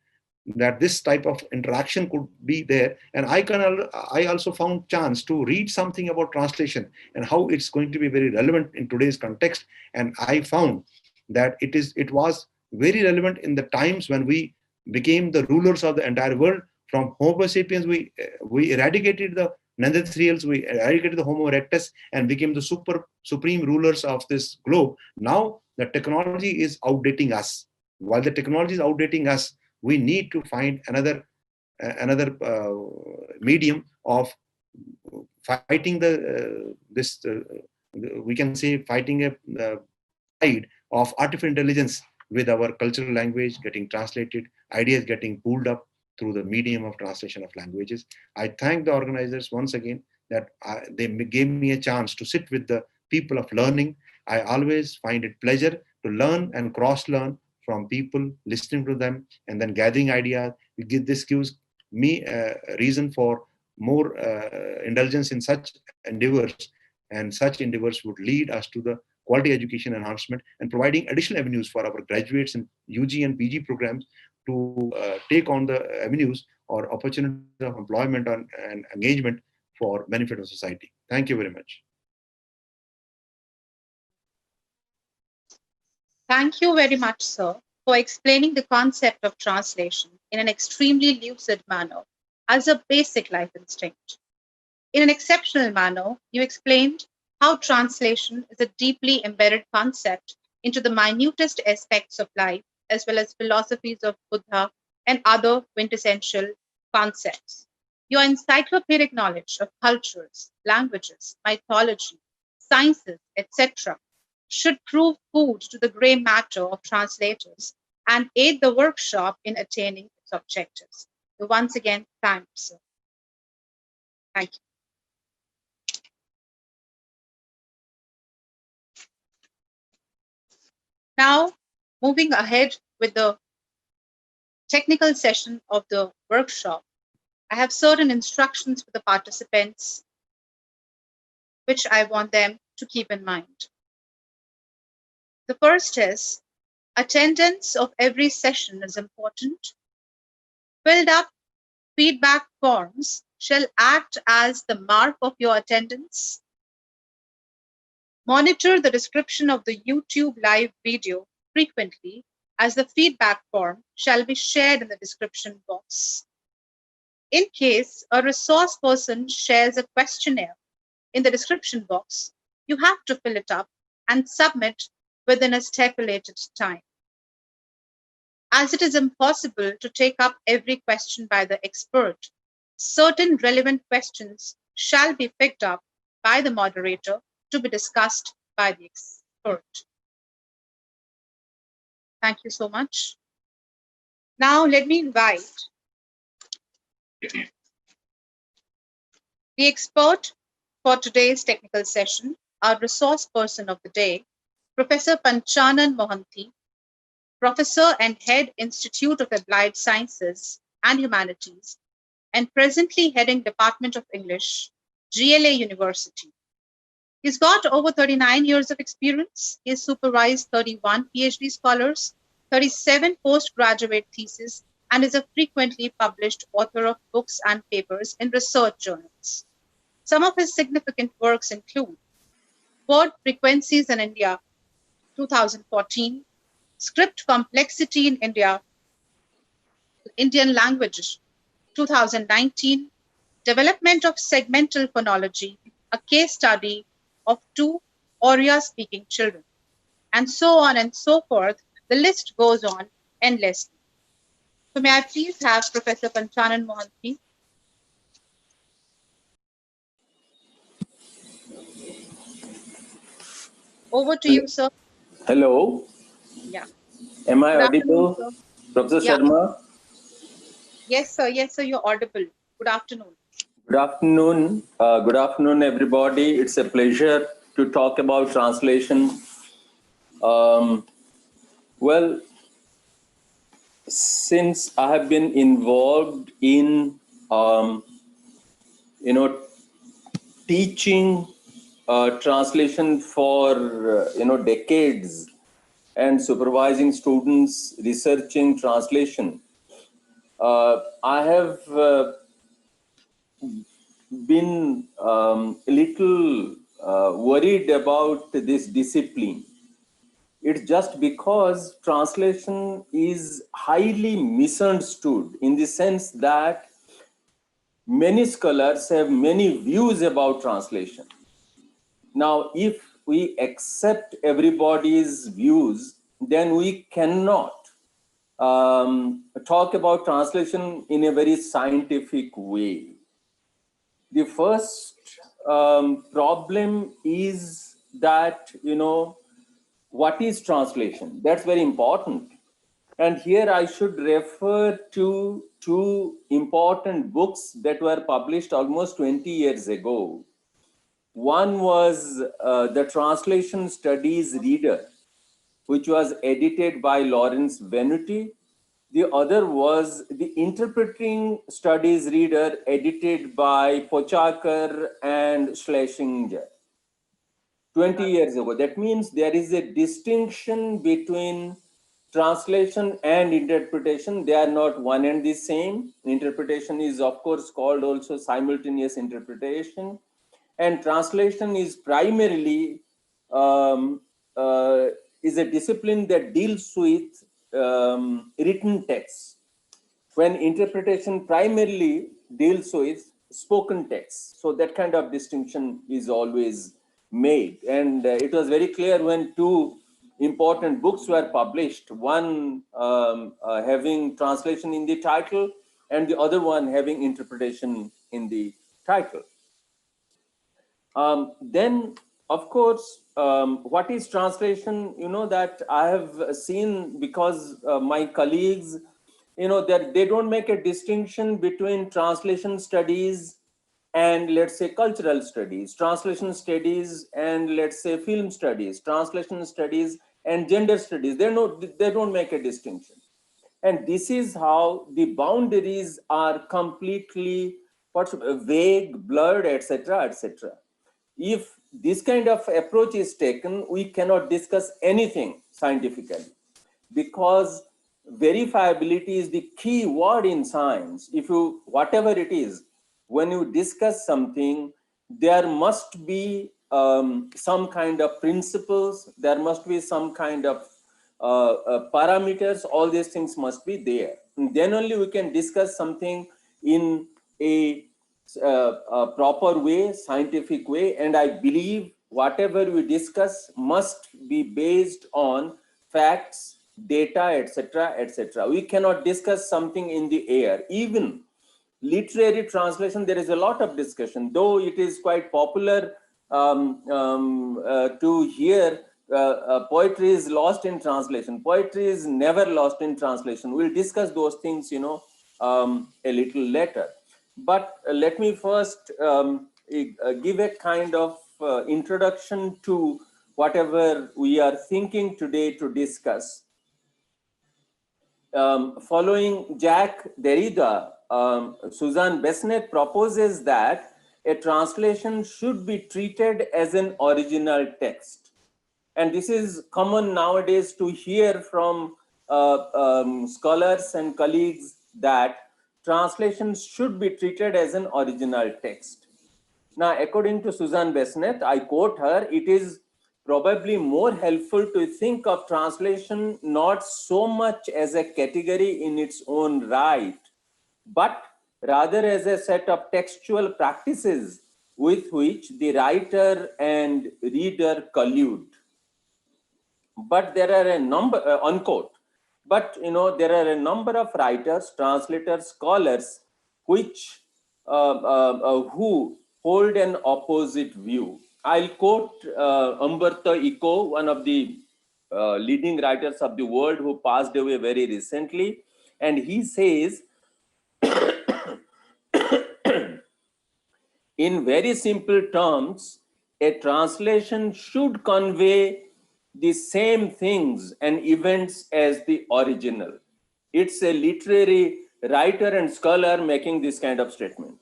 that this type of interaction could be there. And I also found chance to read something about translation and how it's going to be very relevant in today's context. And I found that it was very relevant in the times when we became the rulers of the entire world. From Homo sapiens, we eradicated the Neanderthals, we eradicated the Homo erectus and became the supreme rulers of this globe. Now the technology is outdating us. While the technology is outdating us, we need to find another medium of fighting we can say fighting a tide of artificial intelligence with our cultural language getting translated, ideas getting pulled up through the medium of translation of languages. I thank the organizers once again that they gave me a chance to sit with the people of learning. I always find it pleasure to learn and cross-learn from people, listening to them, and then gathering ideas. This gives me a reason for more indulgence in such endeavors, and such endeavors would lead us to the quality education enhancement and providing additional avenues for our graduates in UG and PG programs to take on the avenues or opportunities of employment and engagement for benefit of society. Thank you very much. Thank you very much, sir, for explaining the concept of translation in an extremely lucid manner as a basic life instinct. In an exceptional manner, you explained how translation is a deeply embedded concept into the minutest aspects of life, as well as philosophies of Buddha and other quintessential concepts. Your encyclopedic knowledge of cultures, languages, mythology, sciences, etc., should prove food to the grey matter of translators and aid the workshop in attaining its objectives. So once again, thanks, sir. Thank you. Now, moving ahead with the technical session of the workshop, I have certain instructions for the participants, which I want them to keep in mind. The first is, attendance of every session is important. Filled up feedback forms shall act as the mark of your attendance. Monitor the description of the YouTube live video frequently, as the feedback form shall be shared in the description box. In case a resource person shares a questionnaire in the description box, you have to fill it up and submit within a stipulated time. As it is impossible to take up every question by the expert, certain relevant questions shall be picked up by the moderator to be discussed by the expert. Thank you so much. Now let me invite the expert for today's technical session, our resource person of the day, Professor Panchanan Mohanty, Professor and Head, Institute of Applied Sciences and Humanities, and presently heading Department of English, GLA University. He's got over 39 years of experience. He has supervised 31 PhD scholars, 37 postgraduate theses, and is a frequently published author of books and papers in research journals. Some of his significant works include Word Frequencies in India, 2014, Script Complexity in India, Indian Languages, 2019, Development of Segmental Phonology, a case study of 2 Oriya-speaking children, and so on and so forth. The list goes on endlessly. So may I please have Professor Panchanan Mohanty? Over to you, sir. Hello. Yeah. Am I Good afternoon, audible, sir. Professor Yeah. Sharma? Yes, sir. Yes, sir. You're audible. Good afternoon. Good afternoon. Good afternoon, everybody. It's a pleasure to talk about translation. Well, since I have been involved in, teaching translation for, decades, and supervising students researching translation, I have been a little worried about this discipline. It's just because translation is highly misunderstood, in the sense that many scholars have many views about translation. Now, if we accept everybody's views, then we cannot talk about translation in a very scientific way. The first problem is that, what is translation? That's very important. And here I should refer to two important books that were published almost 20 years ago. One was the Translation Studies Reader, which was edited by Lawrence Venuti. The other was the Interpreting Studies Reader, edited by Pochakar and Schlesinger. 20 years ago. That means there is a distinction between translation and interpretation. They are not one and the same. Interpretation is, of course, called also simultaneous interpretation. And translation is primarily is a discipline that deals with written texts, when interpretation primarily deals with spoken text. So that kind of distinction is always made. And it was very clear when two important books were published, one having translation in the title and the other one having interpretation in the title. Then, of course, what is translation? That I have seen, because my colleagues, that they don't make a distinction between translation studies and, let's say, cultural studies, translation studies and, let's say, film studies, translation studies and gender studies. They don't make a distinction. And this is how the boundaries are completely vague, blurred, etc., etc. If this kind of approach is taken, we cannot discuss anything scientifically, because verifiability is the key word in science. If you, whatever it is, when you discuss something, there must be some kind of principles, there must be some kind of parameters, all these things must be there. And then only we can discuss something in a proper way, scientific way. And I believe whatever we discuss must be based on facts, data, etc., etc. We cannot discuss something in the air. Even literary translation, there is a lot of discussion, though it is quite popular to hear poetry is lost in translation. Poetry is never lost in translation. We'll discuss those things, a little later. But let me first give a kind of introduction to whatever we are thinking today to discuss. Following Jacques Derrida, Suzanne Besnet proposes that a translation should be treated as an original text. And this is common nowadays to hear from scholars and colleagues, that translations should be treated as an original text. Now, according to Suzanne Besnet, I quote her, it is probably more helpful to think of translation not so much as a category in its own right, but rather as a set of textual practices with which the writer and reader collude. But there are a number, unquote, but there are a number of writers, translators, scholars, which who hold an opposite view. I'll quote Umberto Eco, one of the leading writers of the world, who passed away very recently. And he says, in very simple terms, a translation should convey the same things and events as the original. It's a literary writer and scholar making this kind of statement.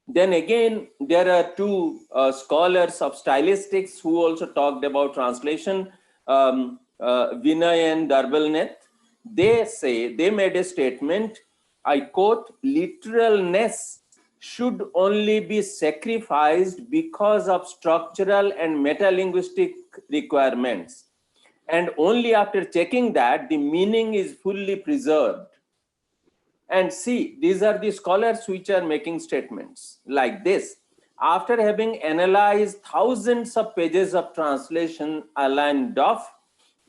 Then again, there are two scholars of stylistics who also talked about translation, Vinay and Darbelnet. They made a statement, I quote, literalness should only be sacrificed because of structural and metalinguistic requirements. And only after checking that, the meaning is fully preserved. And see, these are the scholars which are making statements like this. After having analyzed thousands of pages of translation, Alain Duff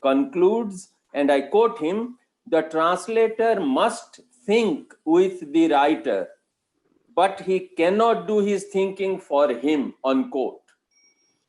concludes, and I quote him, "The translator must think with the writer, but he cannot do his thinking for him," unquote.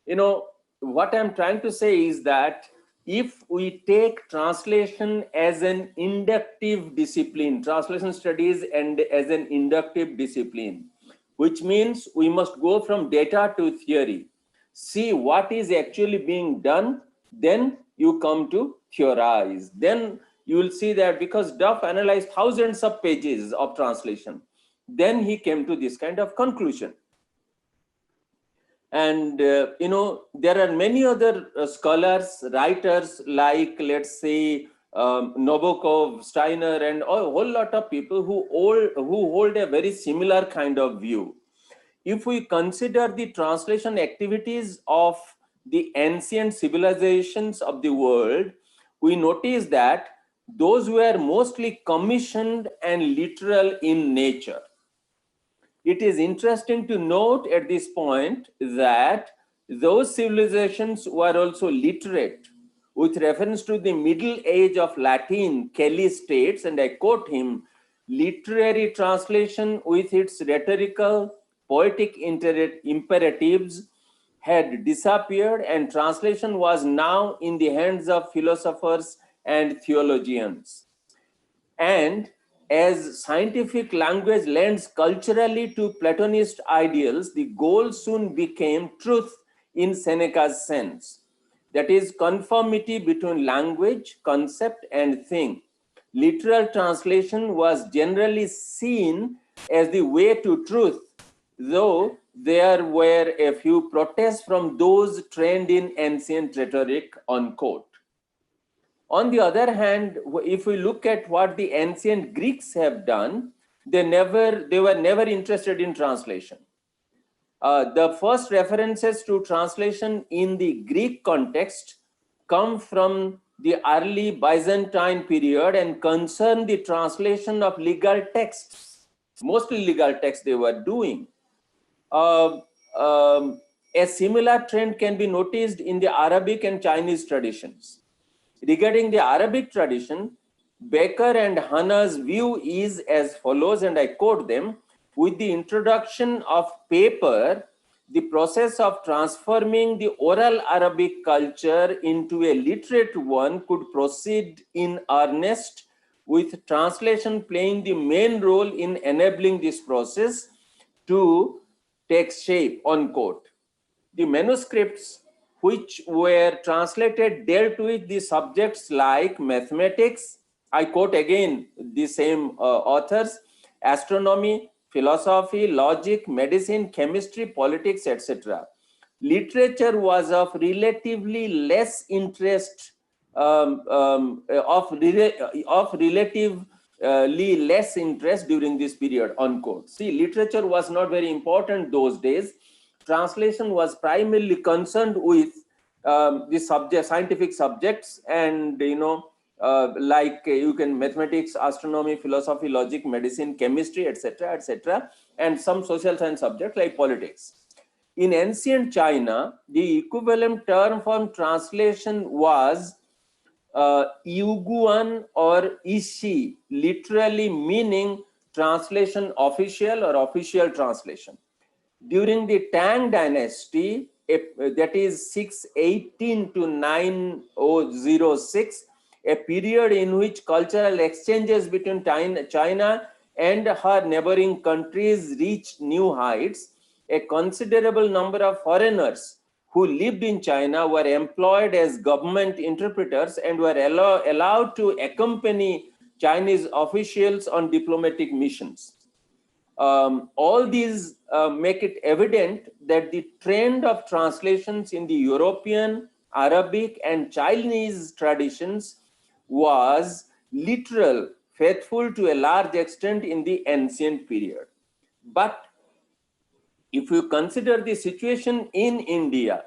You know, what I'm trying to say is that if we take translation as an inductive discipline, translation studies and as an inductive discipline, which means we must go from data to theory, see what is actually being done, then you come to theorize. Then you will see that because Duff analyzed thousands of pages of translation, then he came to this kind of conclusion. And you know, there are many other scholars, writers, like, let's say, Nabokov, Steiner, and a whole lot of people who hold a very similar kind of view. If we consider the translation activities of the ancient civilizations of the world, we notice that those were mostly commissioned and literal in nature. It is interesting to note at this point that those civilizations were also literate. With reference to the Middle Age of Latin, Kelly states, and I quote him, "Literary translation with its rhetorical, poetic imperatives had disappeared, and translation was now in the hands of philosophers and theologians. And as scientific language lends culturally to Platonist ideals, the goal soon became truth in Seneca's sense. That is, conformity between language, concept, and thing. Literal translation was generally seen as the way to truth, though there were a few protests from those trained in ancient rhetoric," unquote. On the other hand, if we look at what the ancient Greeks have done, they were never interested in translation. The first references to translation in the Greek context come from the early Byzantine period and concern the translation of legal texts, mostly legal texts they were doing. A similar trend can be noticed in the Arabic and Chinese traditions. Regarding the Arabic tradition, Baker and Hanna's view is as follows, and I quote them: "With the introduction of paper, the process of transforming the oral Arabic culture into a literate one could proceed in earnest, with translation playing the main role in enabling this process to take shape," unquote. The manuscripts which were translated dealt with the subjects like mathematics, I quote again the same authors, astronomy, philosophy, logic, medicine, chemistry, politics, etc. Literature was of relatively less interest, relatively less interest during this period, unquote. See, literature was not very important those days. Translation was primarily concerned with the scientific subjects, and like you can mathematics, astronomy, philosophy, logic, medicine, chemistry, etc., etc., and some social science subjects like politics. In ancient China, the equivalent term for translation was Yuguan or Ishi, literally meaning translation official or official translation. During the Tang dynasty, that is 618 to 9006, a period in which cultural exchanges between China and her neighboring countries reached new heights, a considerable number of foreigners who lived in China were employed as government interpreters and were allowed to accompany Chinese officials on diplomatic missions. All these make it evident that the trend of translations in the European, Arabic, and Chinese traditions was literal, faithful to a large extent in the ancient period. But if you consider the situation in India,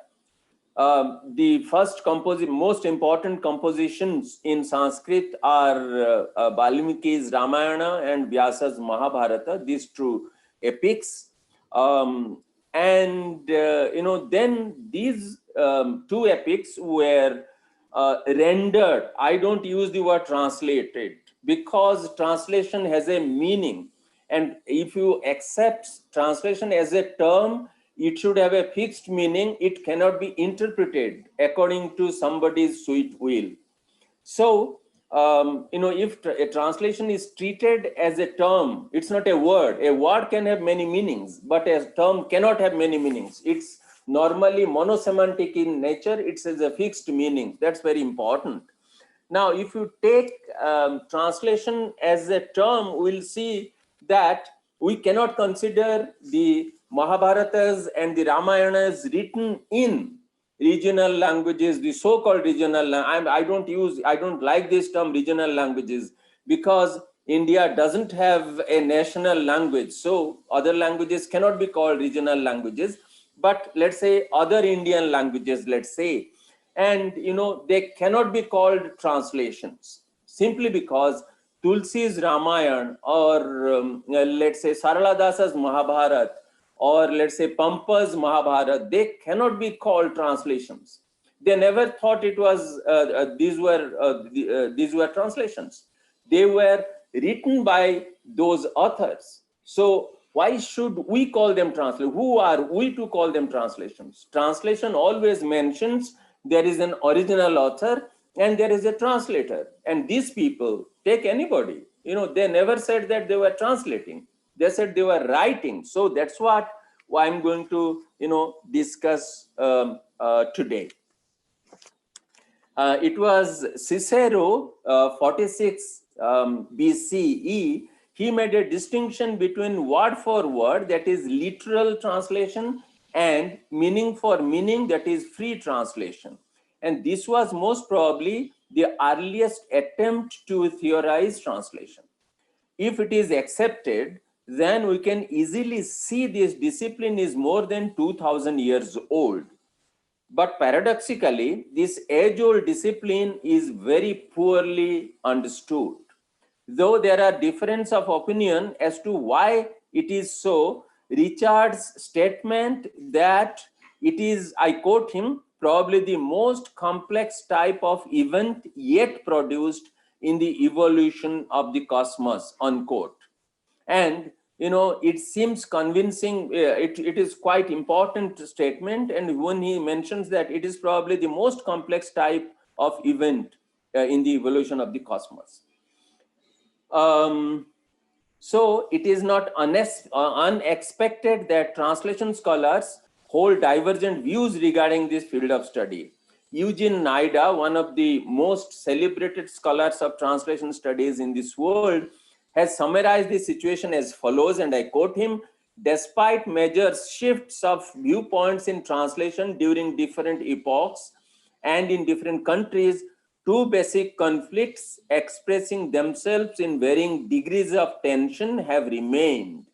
the most important compositions in Sanskrit are Valmiki's Ramayana and Vyasa's Mahabharata, these two epics. Then these two epics were rendered. I don't use the word translated because translation has a meaning. And if you accept translation as a term, it should have a fixed meaning. It cannot be interpreted according to somebody's sweet will. So, if a translation is treated as a term, it's not a word. A word can have many meanings, but a term cannot have many meanings. It's normally monosemantic in nature. It has a fixed meaning. That's very important. Now, if you take translation as a term, we'll see that we cannot consider the Mahabharatas and the Ramayanas written in regional languages, the so-called regional. I don't like this term regional languages because India doesn't have a national language, so other languages cannot be called regional languages. But let's say other Indian languages, let's say, and they cannot be called translations simply because Tulsi's Ramayana or let's say Sarala Dasa's Mahabharata or let's say Pampa's Mahabharata, they cannot be called translations. They never thought it was these were translations. They were written by those authors. So why should we call them translations? Who are we to call them translations? Translation always mentions there is an original author and there is a translator. And these people, take anybody, they never said that they were translating. They said they were writing. So that's what I'm going to, discuss today. It was Cicero, 46 BCE. He made a distinction between word for word, that is literal translation, and meaning for meaning, that is free translation. And this was most probably the earliest attempt to theorize translation. If it is accepted, then we can easily see this discipline is more than 2000 years old. But paradoxically, this age-old discipline is very poorly understood. Though there are differences of opinion as to why it is so, Richard's statement that it is, I quote him, probably the most complex type of event yet produced in the evolution of the cosmos, unquote. And it seems convincing. It is quite important statement. And when he mentions that it is probably the most complex type of event in the evolution of the cosmos. So it is not unexpected that translation scholars hold divergent views regarding this field of study. Eugene Nida, one of the most celebrated scholars of translation studies in this world, has summarized the situation as follows, and I quote him: despite major shifts of viewpoints in translation during different epochs and in different countries, two basic conflicts expressing themselves in varying degrees of tension have remained.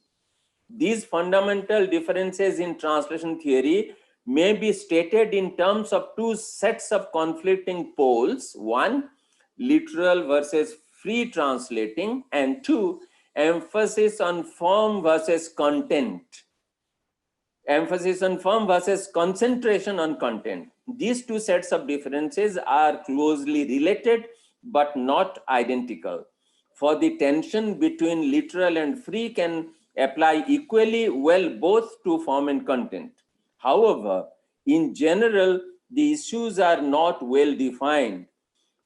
These fundamental differences in translation theory may be stated in terms of two sets of conflicting poles: one, literal versus free translating, and two, emphasis on form versus content. Emphasis on form versus concentration on content. These two sets of differences are closely related but not identical. For the tension between literal and free can apply equally well both to form and content. However, in general, the issues are not well defined.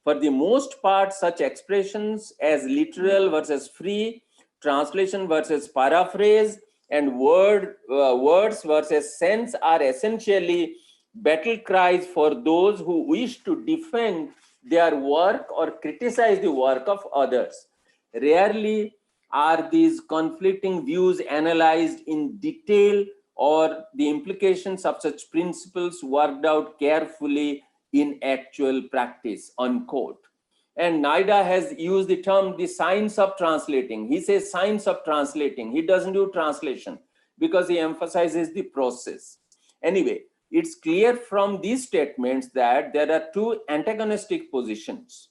For the most part, such expressions as literal versus free, translation versus paraphrase, and words versus sense are essentially battle cries for those who wish to defend their work or criticize the work of others. Rarely are these conflicting views analyzed in detail or the implications of such principles worked out carefully in actual practice, unquote. And Nida has used the term the science of translating. He says science of translating. He doesn't do translation because he emphasizes the process. Anyway, it's clear from these statements that there are two antagonistic positions.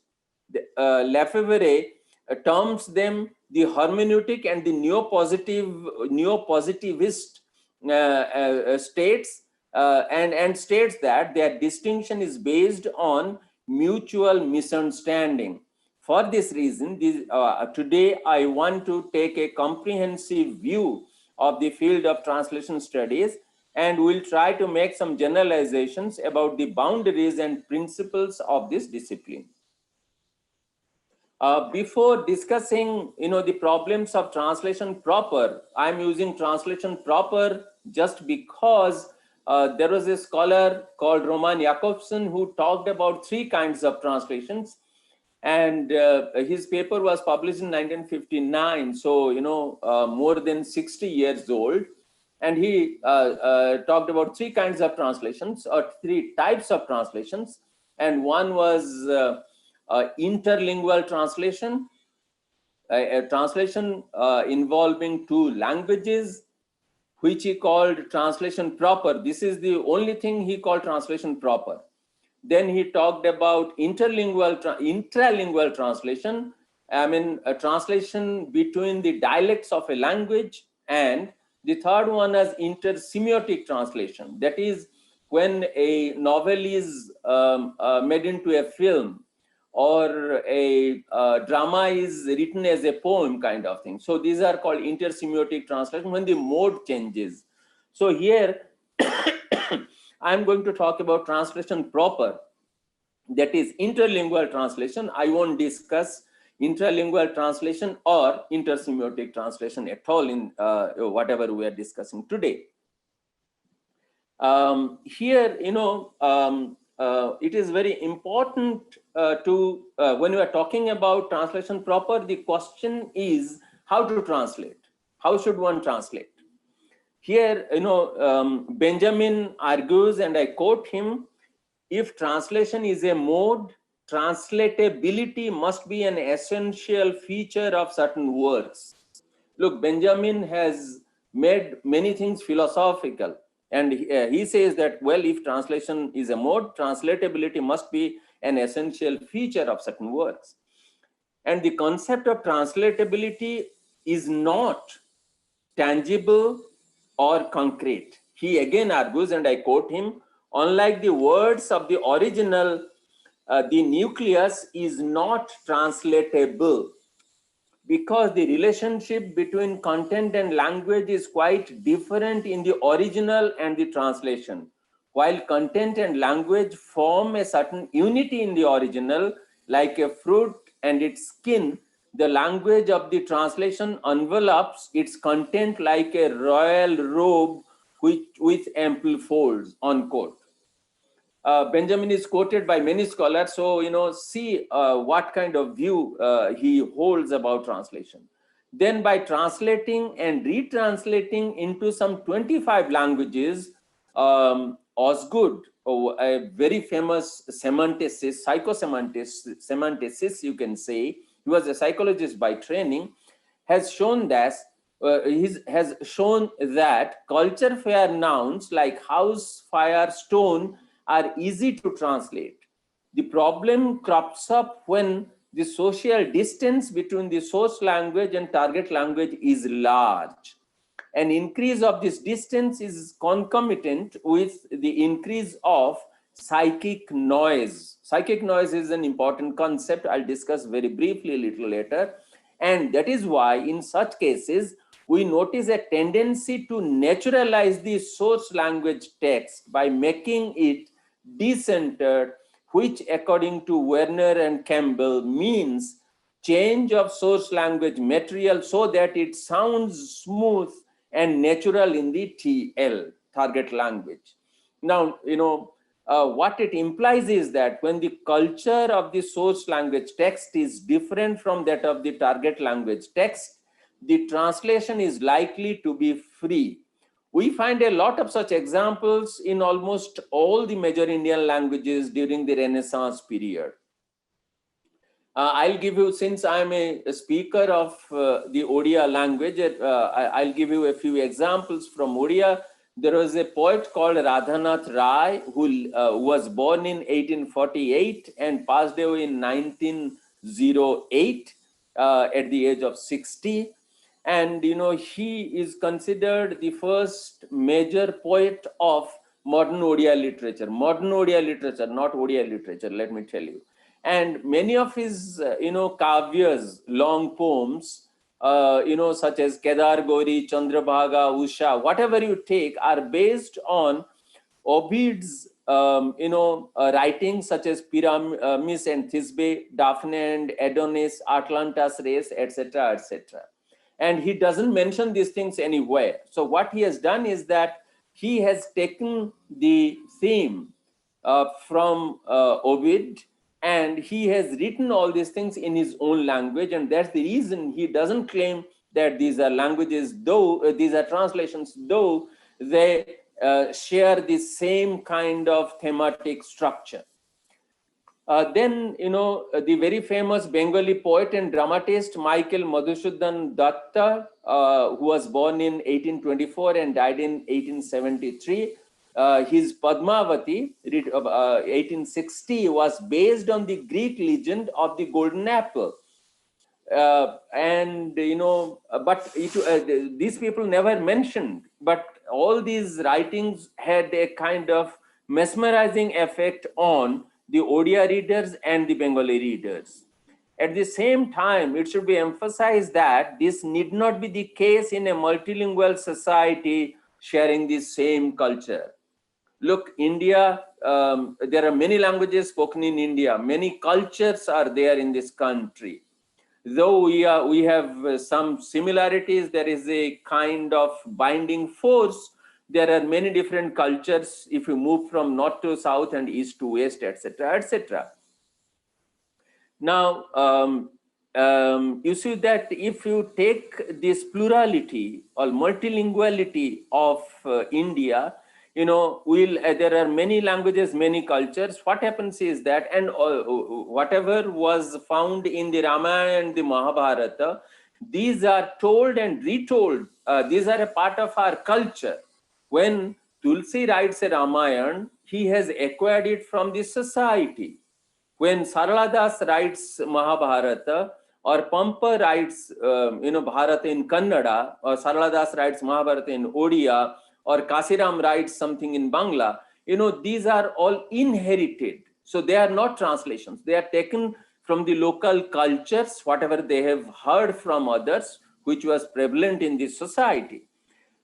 Lefebvre terms them the hermeneutic and the neo-positivist states, and states that their distinction is based on mutual misunderstanding. For this reason, today I want to take a comprehensive view of the field of translation studies, and we'll try to make some generalizations about the boundaries and principles of this discipline. Before discussing, the problems of translation proper, I'm using translation proper just because there was a scholar called Roman Jakobson who talked about three kinds of translations, and his paper was published in 1959, so more than 60 years old. And he talked about three kinds of translations, or three types of translations, and one was interlingual translation, a translation involving two languages, which he called translation proper. This is the only thing he called translation proper. Then he talked about intralingual translation, a translation between the dialects of a language, and the third one is intersemiotic translation. That is when a novel is made into a film, or a drama is written as a poem kind of thing. So these are called intersemiotic translation when the mode changes. So here I'm going to talk about translation proper, that is interlingual translation. I won't discuss intralingual translation or intersemiotic translation at all in whatever we are discussing today. Here, it is very important to, when we are talking about translation proper, the question is how to translate. How should one translate? Here, Benjamin argues, and I quote him, if translation is a mode, translatability must be an essential feature of certain works. Look, Benjamin has made many things philosophical, and he says that, well, if translation is a mode, translatability must be an essential feature of certain works. And the concept of translatability is not tangible or concrete. He again argues, and I quote him, unlike the words of the original, the nucleus is not translatable, because the relationship between content and language is quite different in the original and the translation. While content and language form a certain unity in the original, like a fruit and its skin, the language of the translation envelops its content like a royal robe with ample folds, unquote. Benjamin is quoted by many scholars, so see what kind of view he holds about translation. Then by translating and retranslating into some 25 languages, Osgood, a very famous semanticist, semanticist, you can say, he was a psychologist by training, has shown that culture fair nouns like house, fire, stone are easy to translate. The problem crops up when the social distance between the source language and target language is large. An increase of this distance is concomitant with the increase of psychic noise. Psychic noise is an important concept I'll discuss very briefly a little later. And that is why in such cases, we notice a tendency to naturalize the source language text by making it decentered, which according to Werner and Campbell means change of source language material so that it sounds smooth and natural in the TL, target language. Now, what it implies is that when the culture of the source language text is different from that of the target language text, the translation is likely to be free. We find a lot of such examples in almost all the major Indian languages during the Renaissance period. I'll give you, since I'm a speaker of the Odia language, I'll give you a few examples from Odia. There was a poet called Radhanath Rai who was born in 1848 and passed away in 1908 at the age of 60. And he is considered the first major poet of modern Odia literature, not Odia literature, let me tell you. And many of his, kavyas, long poems, such as Kedar Gauri, Chandrabhaga, Usha, whatever you take, are based on Ovid's, writings such as Pyramus and Thisbe, Daphne and Adonis, Atlanta's race, etc., etc. And he doesn't mention these things anywhere. So what he has done is that he has taken the theme from Ovid, and he has written all these things in his own language, and that's the reason he doesn't claim that these are languages, though these are translations, though they share the same kind of thematic structure. Then, the very famous Bengali poet and dramatist Michael Madhusudan Datta, who was born in 1824 and died in 1873, his Padmavati, 1860, was based on the Greek legend of the golden apple. But these people never mentioned, but all these writings had a kind of mesmerizing effect on the Odia readers and the Bengali readers. At the same time, it should be emphasized that this need not be the case in a multilingual society sharing the same culture. Look, India, there are many languages spoken in India. Many cultures are there in this country. Though we have some similarities, there is a kind of binding force. There are many different cultures if you move from north to south and east to west, etc., etc. Now, you see that if you take this plurality or multilinguality of India, there are many languages, many cultures. What happens is that, and whatever was found in the Ramayana and the Mahabharata, these are told and retold. These are a part of our culture. When Tulsi writes a Ramayana, he has acquired it from the society. When Sarala Das writes Mahabharata, or Pampa writes, Bharata in Kannada, or Sarala Das writes Mahabharata in Odia, or Kasiram writes something in Bangla, these are all inherited. So they are not translations. They are taken from the local cultures, whatever they have heard from others, which was prevalent in the society.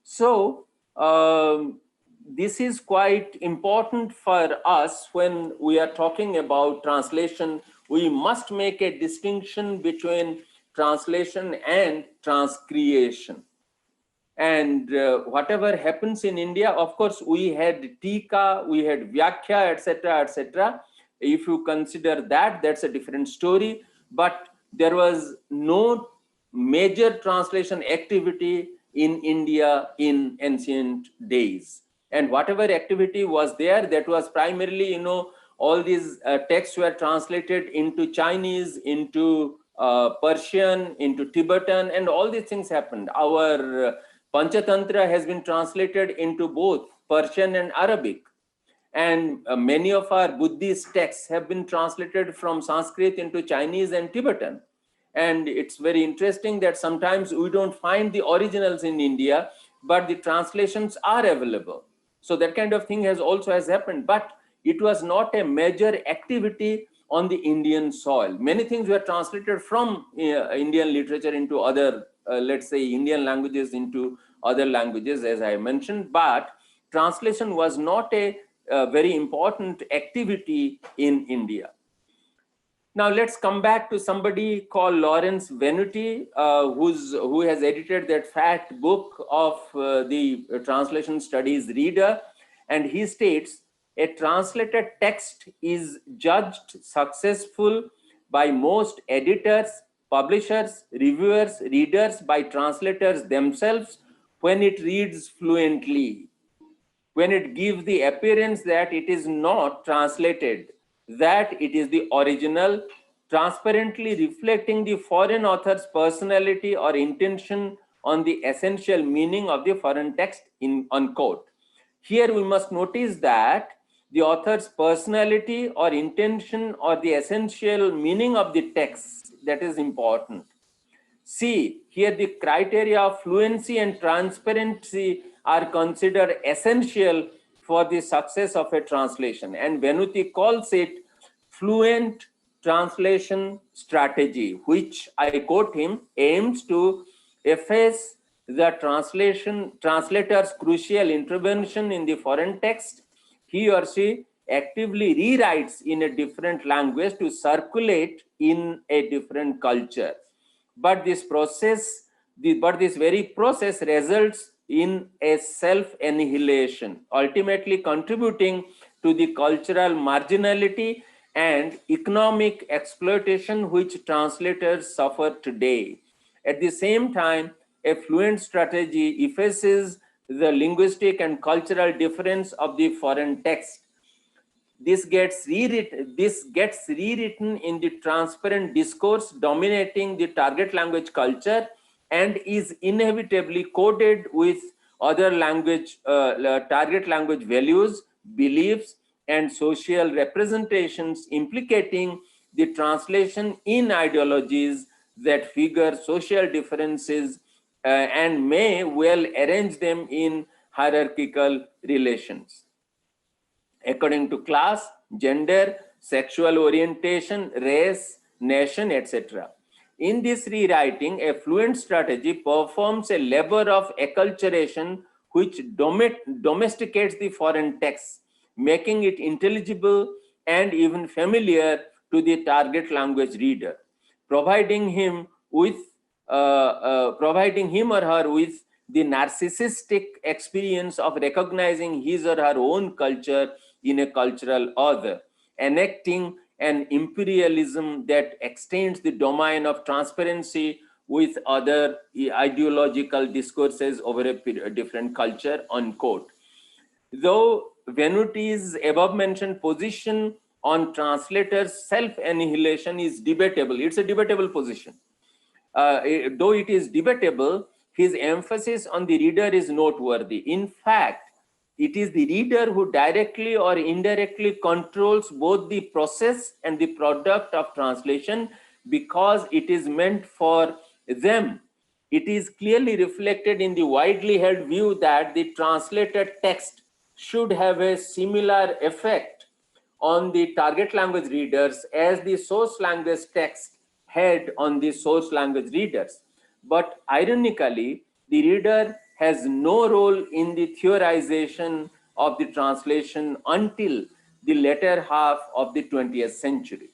So this is quite important for us when we are talking about translation. We must make a distinction between translation and transcreation. And whatever happens in India, of course, we had Tika, we had Vyakhya, etc., etc. If you consider that, that's a different story. But there was no major translation activity in India in ancient days. And whatever activity was there, that was primarily, all these texts were translated into Chinese, into Persian, into Tibetan, and all these things happened. Our Panchatantra has been translated into both Persian and Arabic. And many of our Buddhist texts have been translated from Sanskrit into Chinese and Tibetan. And it's very interesting that sometimes we don't find the originals in India, but the translations are available. So that kind of thing has happened, but it was not a major activity on the Indian soil. Many things were translated from Indian literature into other, let's say, Indian languages into other languages, as I mentioned, but translation was not a very important activity in India. Now let's come back to somebody called Lawrence Venuti, who has edited that fat book of the Translation Studies Reader, and he states, a translated text is judged successful by most editors, publishers, reviewers, readers, by translators themselves when it reads fluently, when it gives the appearance that it is not translated, that it is the original, transparently reflecting the foreign author's personality or intention on the essential meaning of the foreign text, in unquote. Here we must notice that the author's personality or intention or the essential meaning of the text, that is important. See, here the criteria of fluency and transparency are considered essential for the success of a translation. And Venuti calls it fluent translation strategy, which, I quote him, aims to efface the translator's crucial intervention in the foreign text. He or she actively rewrites in a different language to circulate in a different culture. But this very process results in a self-annihilation, ultimately contributing to the cultural marginality and economic exploitation which translators suffer today. At the same time, a fluent strategy effaces the linguistic and cultural difference of the foreign text. This gets rewritten in the transparent discourse dominating the target language culture and is inevitably coded with other language, target language values, beliefs, and social representations, implicating the translation in ideologies that figure social differences and may well arrange them in hierarchical relations according to class, gender, sexual orientation, race, nation, etc. In this rewriting, a fluent strategy performs a labor of acculturation which domesticates the foreign text, making it intelligible and even familiar to the target language reader, providing him or her with the narcissistic experience of recognizing his or her own culture in a cultural other, enacting an imperialism that extends the domain of transparency with other ideological discourses over a different culture, unquote. Though Venuti's above-mentioned position on translators' self-annihilation is debatable, it's a debatable position. Though it is debatable, his emphasis on the reader is noteworthy. In fact, it is the reader who directly or indirectly controls both the process and the product of translation because it is meant for them. It is clearly reflected in the widely held view that the translated text should have a similar effect on the target language readers as the source language text had on the source language readers. But ironically, the reader has no role in the theorization of the translation until the latter half of the 20th century.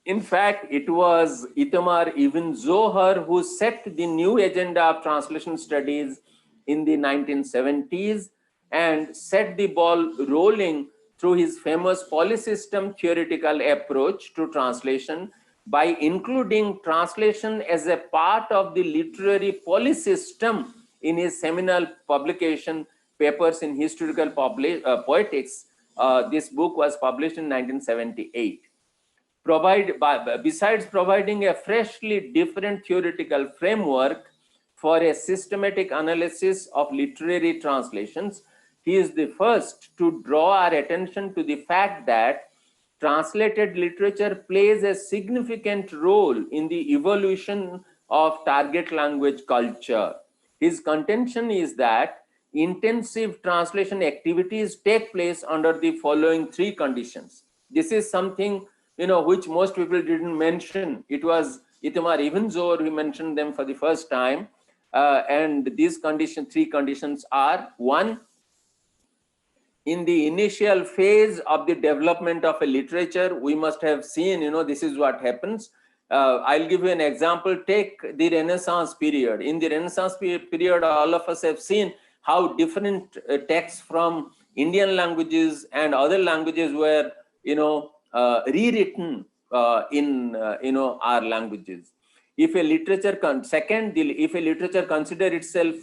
In fact, it was Itamar Ibn Zohar who set the new agenda of translation studies in the 1970s and set the ball rolling through his famous polysystem theoretical approach to translation by including translation as a part of the literary polysystem in his seminal publication, Papers in Historical Poetics. This book was published in 1978. Besides providing a freshly different theoretical framework for a systematic analysis of literary translations, he is the first to draw our attention to the fact that translated literature plays a significant role in the evolution of target language culture. His contention is that intensive translation activities take place under the following three conditions. This is something which most people didn't mention. It was Itamar Ibn Zohar who mentioned them for the first time. And these three conditions are: one, in the initial phase of the development of a literature, we must have seen, this is what happens. I'll give you an example. Take the Renaissance period. In the Renaissance period, all of us have seen how different texts from Indian languages and other languages were, rewritten in our languages. If a literature if a literature consider itself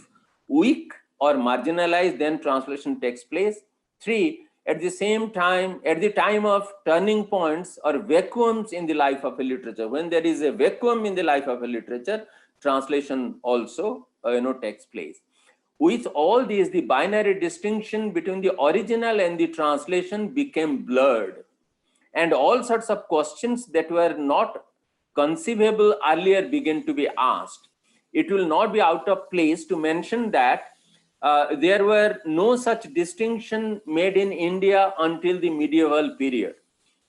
weak or marginalized, then translation takes place. Three, at the time of turning points or vacuums in the life of a literature, when there is a vacuum in the life of a literature, translation also takes place. With all these, the binary distinction between the original and the translation became blurred, and all sorts of questions that were not conceivable earlier began to be asked. It will not be out of place to mention that there were no such distinction made in India until the medieval period.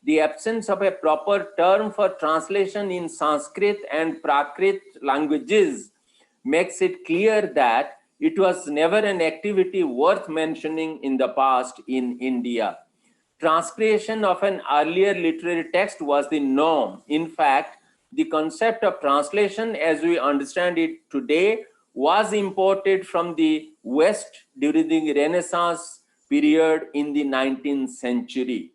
The absence of a proper term for translation in Sanskrit and Prakrit languages makes it clear that it was never an activity worth mentioning in the past in India. Transcreation of an earlier literary text was the norm. In fact, the concept of translation as we understand it today was imported from the West during the Renaissance period in the 19th century.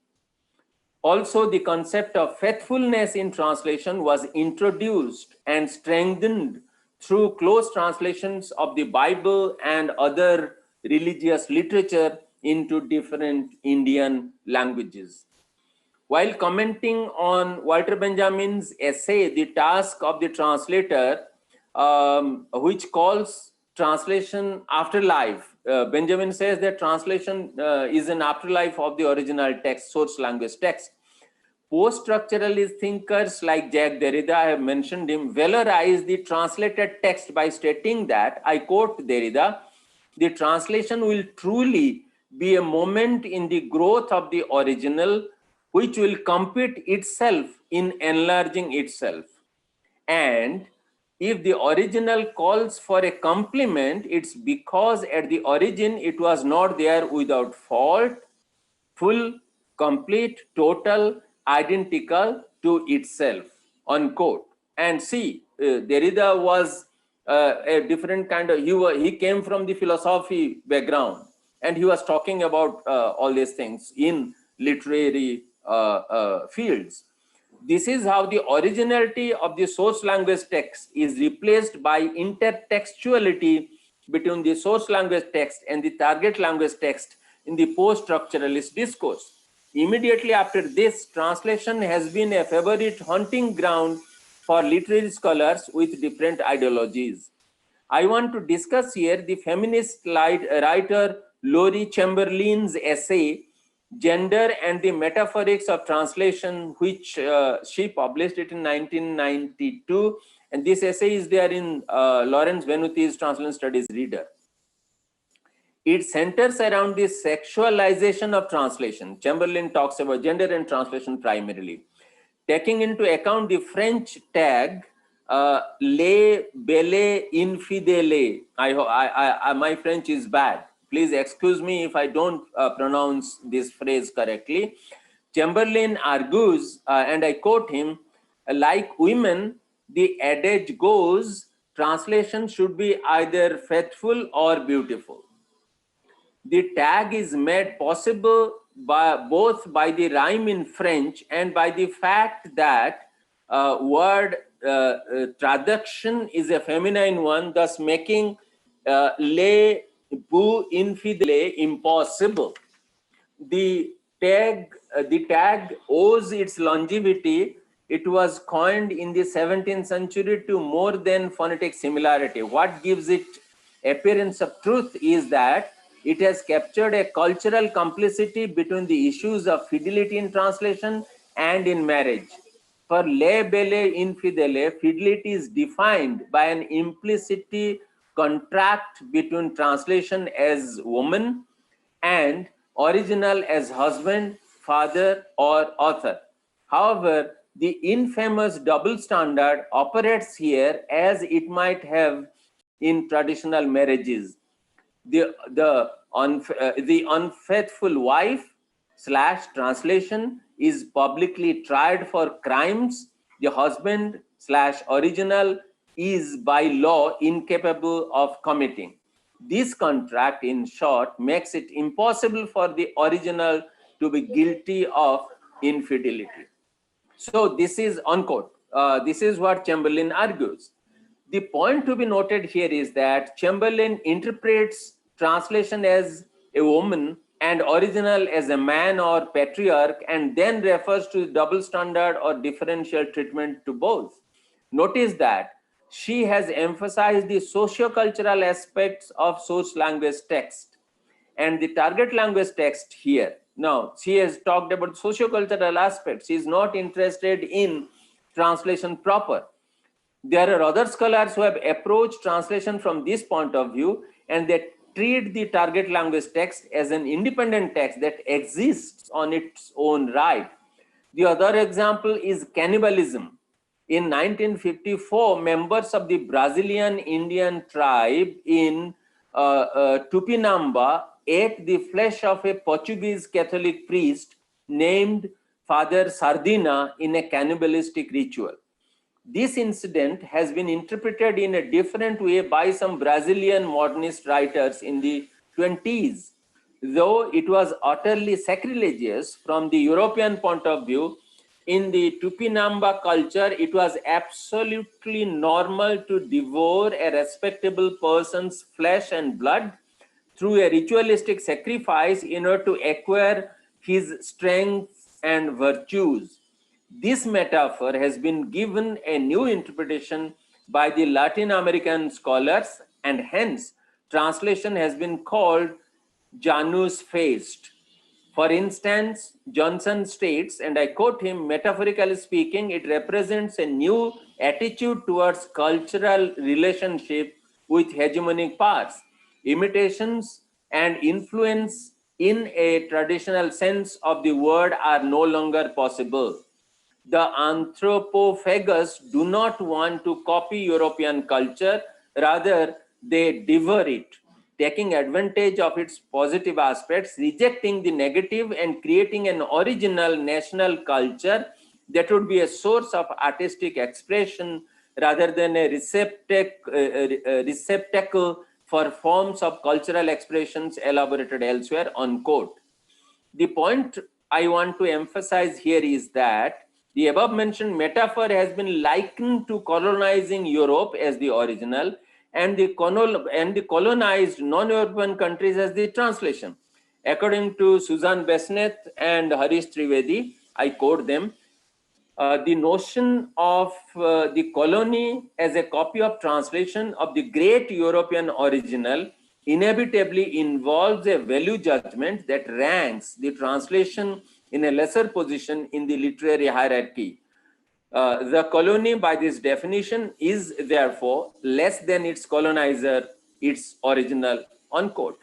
Also, the concept of faithfulness in translation was introduced and strengthened through close translations of the Bible and other religious literature into different Indian languages. While commenting on Walter Benjamin's essay, The Task of the Translator, which calls translation afterlife, Benjamin says that translation is an afterlife of the original text, source language text. Post-structuralist thinkers like Jacques Derrida, I have mentioned him, valorize the translated text by stating that, I quote Derrida, the translation will truly be a moment in the growth of the original, which will compete itself in enlarging itself. And if the original calls for a compliment, it's because at the origin it was not there without fault, full, complete, total, identical to itself, unquote. And see, Derrida was a different kind of, he came from the philosophy background, and he was talking about all these things in literary fields. This is how the originality of the source language text is replaced by intertextuality between the source language text and the target language text in the post-structuralist discourse. Immediately after this, translation has been a favorite hunting ground for literary scholars with different ideologies. I want to discuss here the feminist writer Laurie Chamberlain's essay, Gender and the Metaphorics of Translation, which she published it in 1992. And this essay is there in Lawrence Venuthi's Translation Studies Reader. It centers around the sexualization of translation. Chamberlain talks about gender and translation primarily. Taking into account the French tag, les belles infidèles. My French is bad. Please excuse me if I don't pronounce this phrase correctly. Chamberlain argues, and I quote him, like women, the adage goes, translation should be either faithful or beautiful. The tag is made possible both by the rhyme in French and by the fact that word traduction is a feminine one, thus making les beaux infidèles impossible. The tag owes its longevity. It was coined in the 17th century to more than phonetic similarity. What gives it appearance of truth is that it has captured a cultural complicity between the issues of fidelity in translation and in marriage. For les belles infidèles, fidelity is defined by an implicit contract between translation as woman and original as husband, father, or author. However, the infamous double standard operates here as it might have in traditional marriages. The unfaithful wife / translation is publicly tried for crimes. The husband / original is by law incapable of committing. This contract, in short, makes it impossible for the original to be guilty of infidelity. So this is unquote. This is what Chamberlain argues. The point to be noted here is that Chamberlain interprets translation as a woman and original as a man or patriarch, and then refers to double standard or differential treatment to both. Notice that she has emphasized the socio-cultural aspects of source language text and the target language text here. Now, she has talked about socio-cultural aspects. She is not interested in translation proper. There are other scholars who have approached translation from this point of view, and they treat the target language text as an independent text that exists on its own right. The other example is cannibalism. In 1954, members of the Brazilian Indian tribe in Tupinamba ate the flesh of a Portuguese Catholic priest named Father Sardina in a cannibalistic ritual. This incident has been interpreted in a different way by some Brazilian modernist writers in the 20s. Though it was utterly sacrilegious from the European point of view, in the Tupinamba culture, it was absolutely normal to devour a respectable person's flesh and blood through a ritualistic sacrifice in order to acquire his strength and virtues. This metaphor has been given a new interpretation by the Latin American scholars, and hence translation has been called Janus faced. For instance, Johnson states, and I quote him, metaphorically speaking, it represents a new attitude towards cultural relationship with hegemonic powers. Imitations and influence in a traditional sense of the word are no longer possible. The anthropophagus do not want to copy European culture, rather they devour it, taking advantage of its positive aspects, rejecting the negative and creating an original national culture that would be a source of artistic expression rather than a receptacle for forms of cultural expressions elaborated elsewhere, unquote. The point I want to emphasize here is that the above mentioned metaphor has been likened to colonizing Europe as the original and the colonized non-European countries as the translation. According to Susan Besneth and Harish Trivedi, I quote them, the notion of the colony as a copy of translation of the great European original inevitably involves a value judgment that ranks the translation in a lesser position in the literary hierarchy. The colony, by this definition, is therefore less than its colonizer, its original, unquote.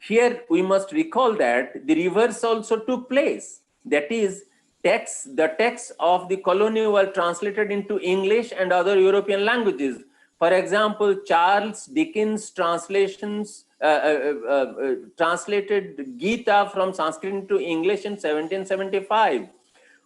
Here we must recall that the reverse also took place. That is, the texts of the colony were translated into English and other European languages. For example, Charles Dickens' translations translated Gita from Sanskrit into English in 1775,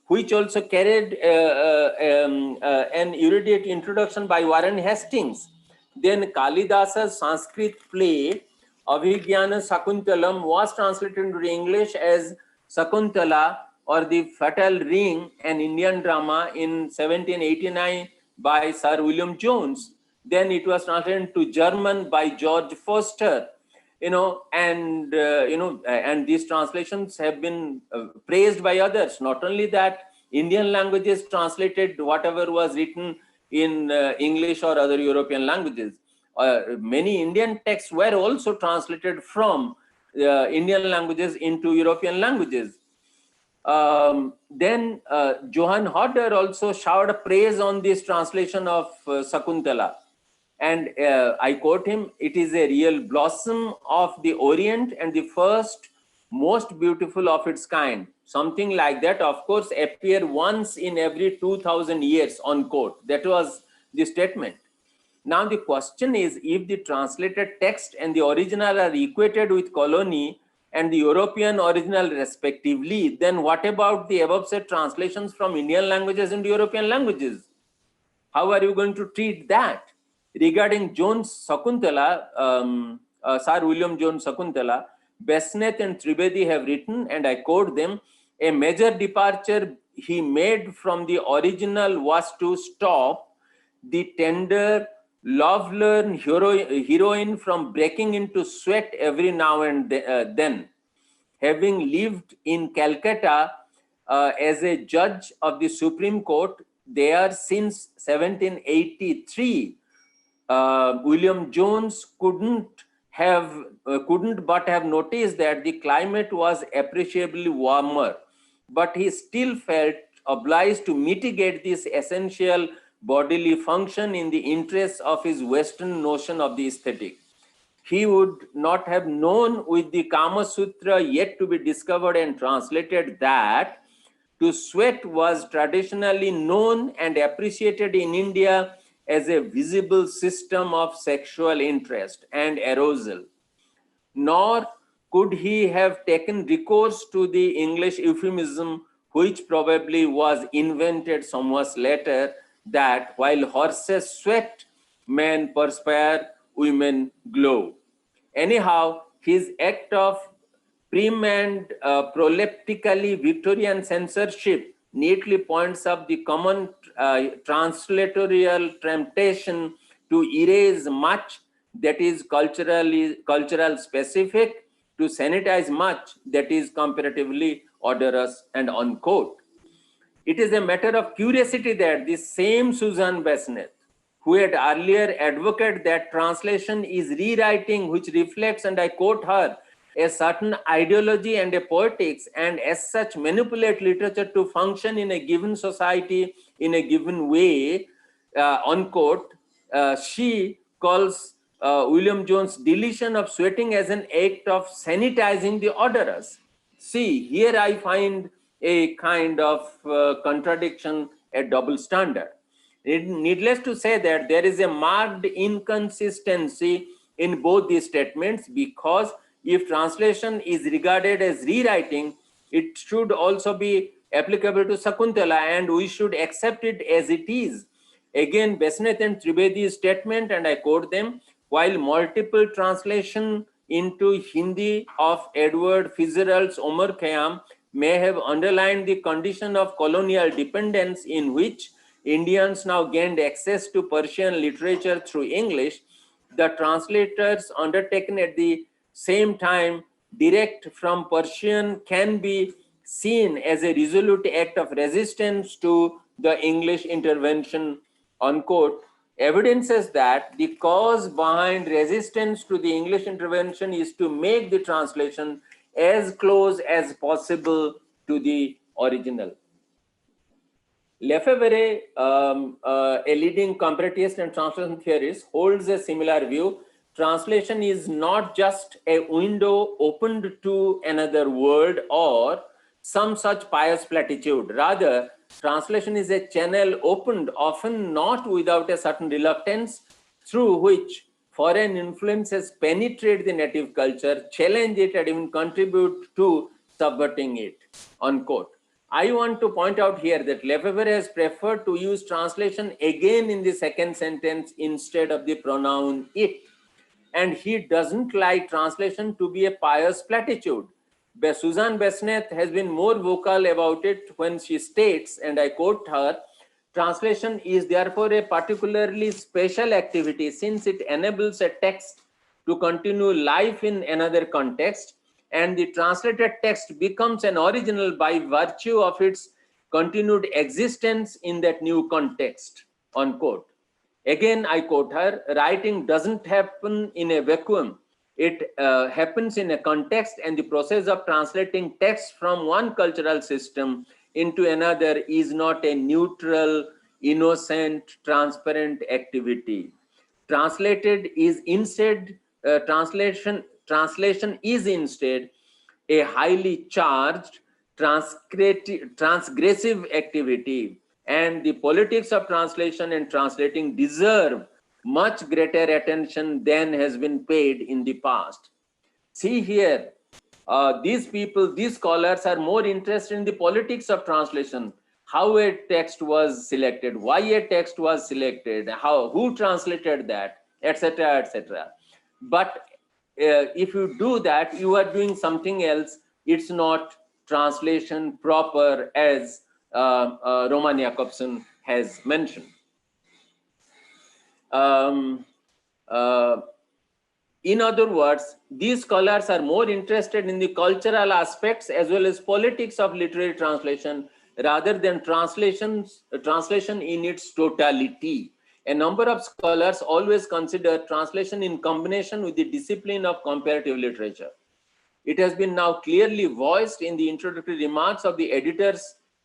which also carried an erudite introduction by Warren Hastings. Then Kalidasa's Sanskrit play Abhigyana Sakuntalam was translated into English as Sakuntala or the Fatal Ring, an Indian drama in 1789 by Sir William Jones. Then it was translated into German by George Foster. And these translations have been praised by others. Not only that, Indian languages translated whatever was written in English or other European languages. Many Indian texts were also translated from Indian languages into European languages. Then Johann Hodder also showered praise on this translation of Sakuntala. And I quote him, it is a real blossom of the Orient and the first most beautiful of its kind. Something like that, of course, appear once in every 2000 years, unquote. That was the statement. Now the question is, if the translated text and the original are equated with colony and the European original respectively, then what about the above said translations from Indian languages into European languages? How are you going to treat that? Regarding Jones Sakuntala, Sir William Jones Sakuntala, Besneth and Trivedi have written, and I quote them, a major departure he made from the original was to stop the tender, love-learned heroine from breaking into sweat every now and then. Having lived in Calcutta as a judge of the Supreme Court, there since 1783. William Jones couldn't but have noticed that the climate was appreciably warmer, but he still felt obliged to mitigate this essential bodily function in the interests of his Western notion of the aesthetic. He would not have known, with the Kama Sutra yet to be discovered and translated, that to sweat was traditionally known and appreciated in India as a visible system of sexual interest and arousal. Nor could he have taken recourse to the English euphemism, which probably was invented somewhat later, that while horses sweat, men perspire, women glow. Anyhow, his act of prim and proleptically Victorian censorship neatly points up the common translatorial temptation to erase much that is cultural specific, to sanitize much that is comparatively odorous, and unquote. It is a matter of curiosity that the same Susan Besneth, who had earlier advocated that translation is rewriting which reflects, and I quote her, a certain ideology and a poetics, and as such manipulate literature to function in a given society in a given way, unquote, she calls William Jones' deletion of sweating as an act of sanitizing the odorous. See, here I find a kind of contradiction, a double standard. Needless to say that there is a marked inconsistency in both these statements, because if translation is regarded as rewriting, it should also be applicable to Sakuntala, and we should accept it as it is. Again, Besneth and Trivedi's statement, and I quote them, while multiple translation into Hindi of Edward Fitzgerald's Omar Khayyam may have underlined the condition of colonial dependence in which Indians now gained access to Persian literature through English, the translators undertaken at the same time direct from Persian can be seen as a resolute act of resistance to the English intervention, unquote, evidences that the cause behind resistance to the English intervention is to make the translation as close as possible to the original. Lefebvre, a leading comparatist and translation theorist, holds a similar view. Translation is not just a window opened to another world or some such pious platitude. Rather, translation is a channel opened, often not without a certain reluctance, through which foreign influences penetrate the native culture, challenge it, and even contribute to subverting it, unquote. I want to point out here that Lefebvre has preferred to use translation again in the second sentence instead of the pronoun it. And he doesn't like translation to be a pious platitude. Susan Besneth has been more vocal about it when she states, and I quote her, translation is therefore a particularly special activity since it enables a text to continue life in another context, and the translated text becomes an original by virtue of its continued existence in that new context, unquote. Again, I quote her, writing doesn't happen in a vacuum. It happens in a context, and the process of translating text from one cultural system into another is not a neutral, innocent, transparent activity. Translation is instead a highly charged, transgressive activity, and the politics of translation and translating deserve much greater attention than has been paid in the past. See here, these people, these scholars are more interested in the politics of translation, how a text was selected, why a text was selected, who translated that, etc., etc. But if you do that, you are doing something else. It's not translation proper, as Roman Jakobson has mentioned. In other words, these scholars are more interested in the cultural aspects as well as politics of literary translation rather than translation in its totality. A number of scholars always consider translation in combination with the discipline of comparative literature. It has been now clearly voiced in the introductory remarks of the editors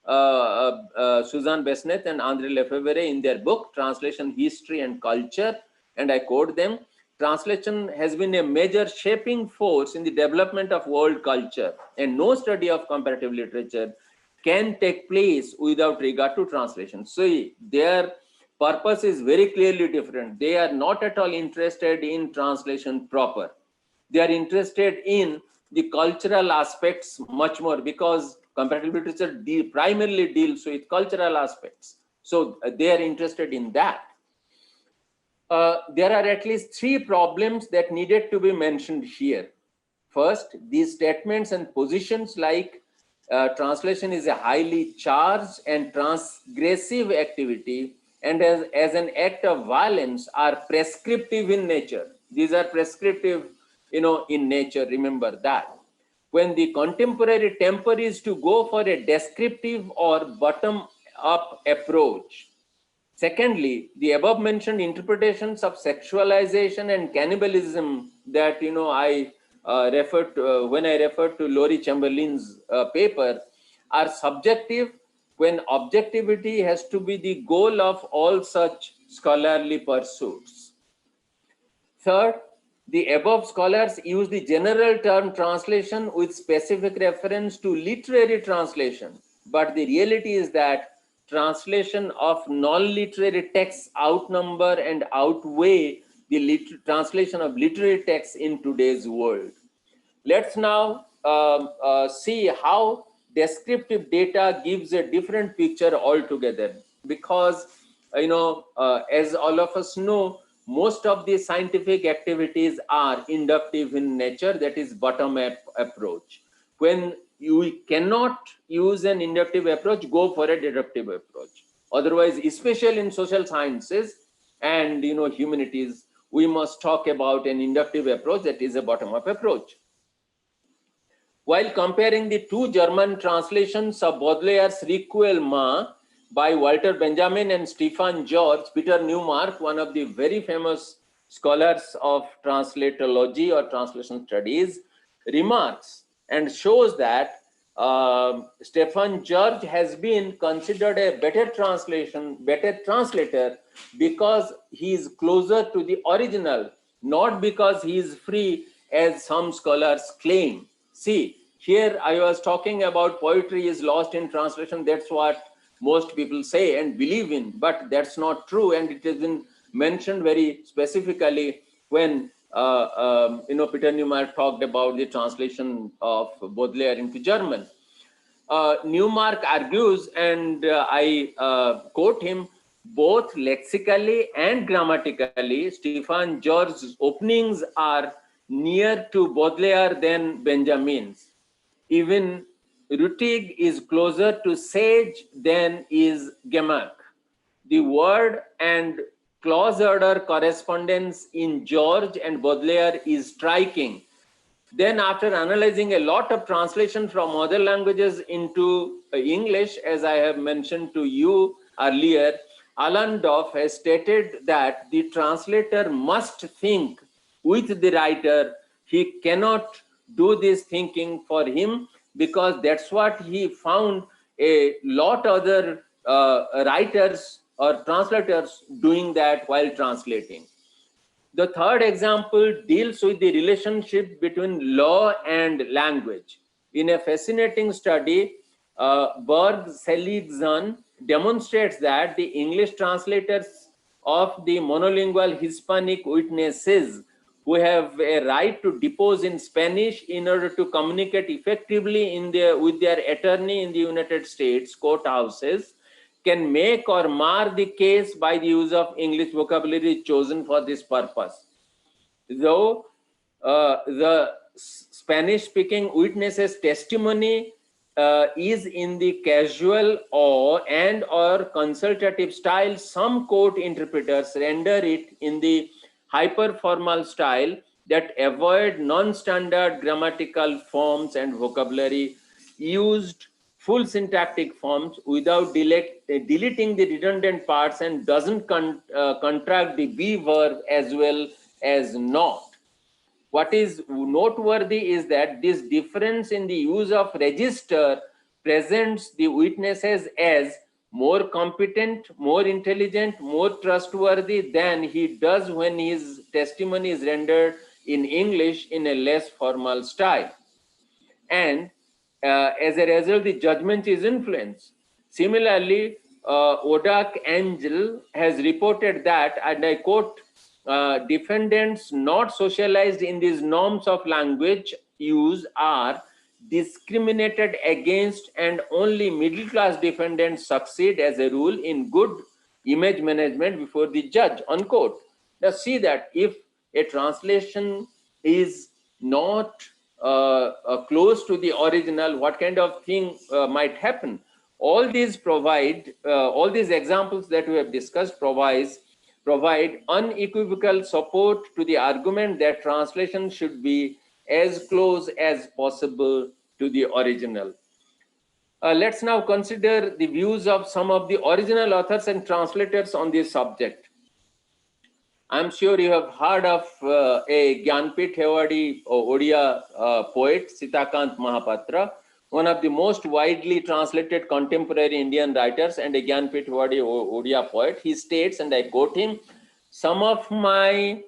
Suzanne Besneth and André Lefebvre in their book, Translation, History and Culture, and I quote them, translation has been a major shaping force in the development of world culture, and no study of comparative literature can take place without regard to translation. So their purpose is very clearly different. They are not at all interested in translation proper. They are interested in the cultural aspects much more, because comparative literature primarily deals with cultural aspects. So they are interested in that. There are at least 3 problems that needed to be mentioned here. First, these statements and positions like translation is a highly charged and transgressive activity, and as an act of violence are prescriptive in nature. These are prescriptive, in nature, remember that. When the contemporary temper is to go for a descriptive or bottom-up approach. Secondly, the above mentioned interpretations of sexualization and cannibalism that I referred to when I referred to Laurie Chamberlain's paper are subjective, when objectivity has to be the goal of all such scholarly pursuits. Third, the above scholars use the general term translation with specific reference to literary translation, but the reality is that translation of non-literary texts outnumber and outweigh the translation of literary texts in today's world. Let's now see how descriptive data gives a different picture altogether, because as all of us know, most of the scientific activities are inductive in nature, that is bottom-up approach. When you cannot use an inductive approach, go for a deductive approach. Otherwise, especially in social sciences and humanities, we must talk about an inductive approach, that is a bottom-up approach. While comparing the 2 German translations of Baudelaire's Requiem by Walter Benjamin and Stefan George, Peter Newmark, one of the very famous scholars of translatology or translation studies, remarks and shows that Stefan George has been considered a better translator because he is closer to the original, not because he is free as some scholars claim. See, here I was talking about poetry is lost in translation. That's what most people say and believe in, but that's not true. And it has been mentioned very specifically when Peter Newmark talked about the translation of Baudelaire into German. Newmark argues, and I quote him, both lexically and grammatically, Stefan George's openings are near to Baudelaire than Benjamin's. Even Rutig is closer to Sage than is Gemak. The word and clause order correspondence in George and Baudelaire is striking. Then after analyzing a lot of translation from other languages into English, as I have mentioned to you earlier, Alan Duff has stated that the translator must think with the writer. He cannot do this thinking for him, because that's what he found a lot other writers or translators doing that while translating. The third example deals with the relationship between law and language. In a fascinating study, Berg Seligson demonstrates that the English translators of the monolingual Hispanic witnesses who have a right to depose in Spanish in order to communicate effectively with their attorney in the United States courthouses can make or mar the case by the use of English vocabulary chosen for this purpose. Though the Spanish-speaking witnesses' testimony is in the casual or consultative style, some court interpreters render it in the hyper-formal style that avoid non-standard grammatical forms and vocabulary used full syntactic forms without deleting the redundant parts and doesn't contract the be verb as well as not. What is noteworthy is that this difference in the use of register presents the witnesses as more competent, more intelligent, more trustworthy than he does when his testimony is rendered in English in a less formal style. And as a result, the judgment is influenced. Similarly, Odak Angel has reported that, and I quote, defendants not socialized in these norms of language use are discriminated against, and only middle class defendants succeed as a rule in good image management before the judge, unquote. Now see that if a translation is not close to the original, what kind of thing might happen? All these examples that we have discussed provide unequivocal support to the argument that translation should be as close as possible to the original. Let's now consider the views of some of the original authors and translators on this subject. I'm sure you have heard of a Gyanpith Awardee Odia poet, Sitakant Mahapatra, one of the most widely translated contemporary Indian writers and a Gyanpith Awardee Odia poet. He states, and I quote him, "Some of my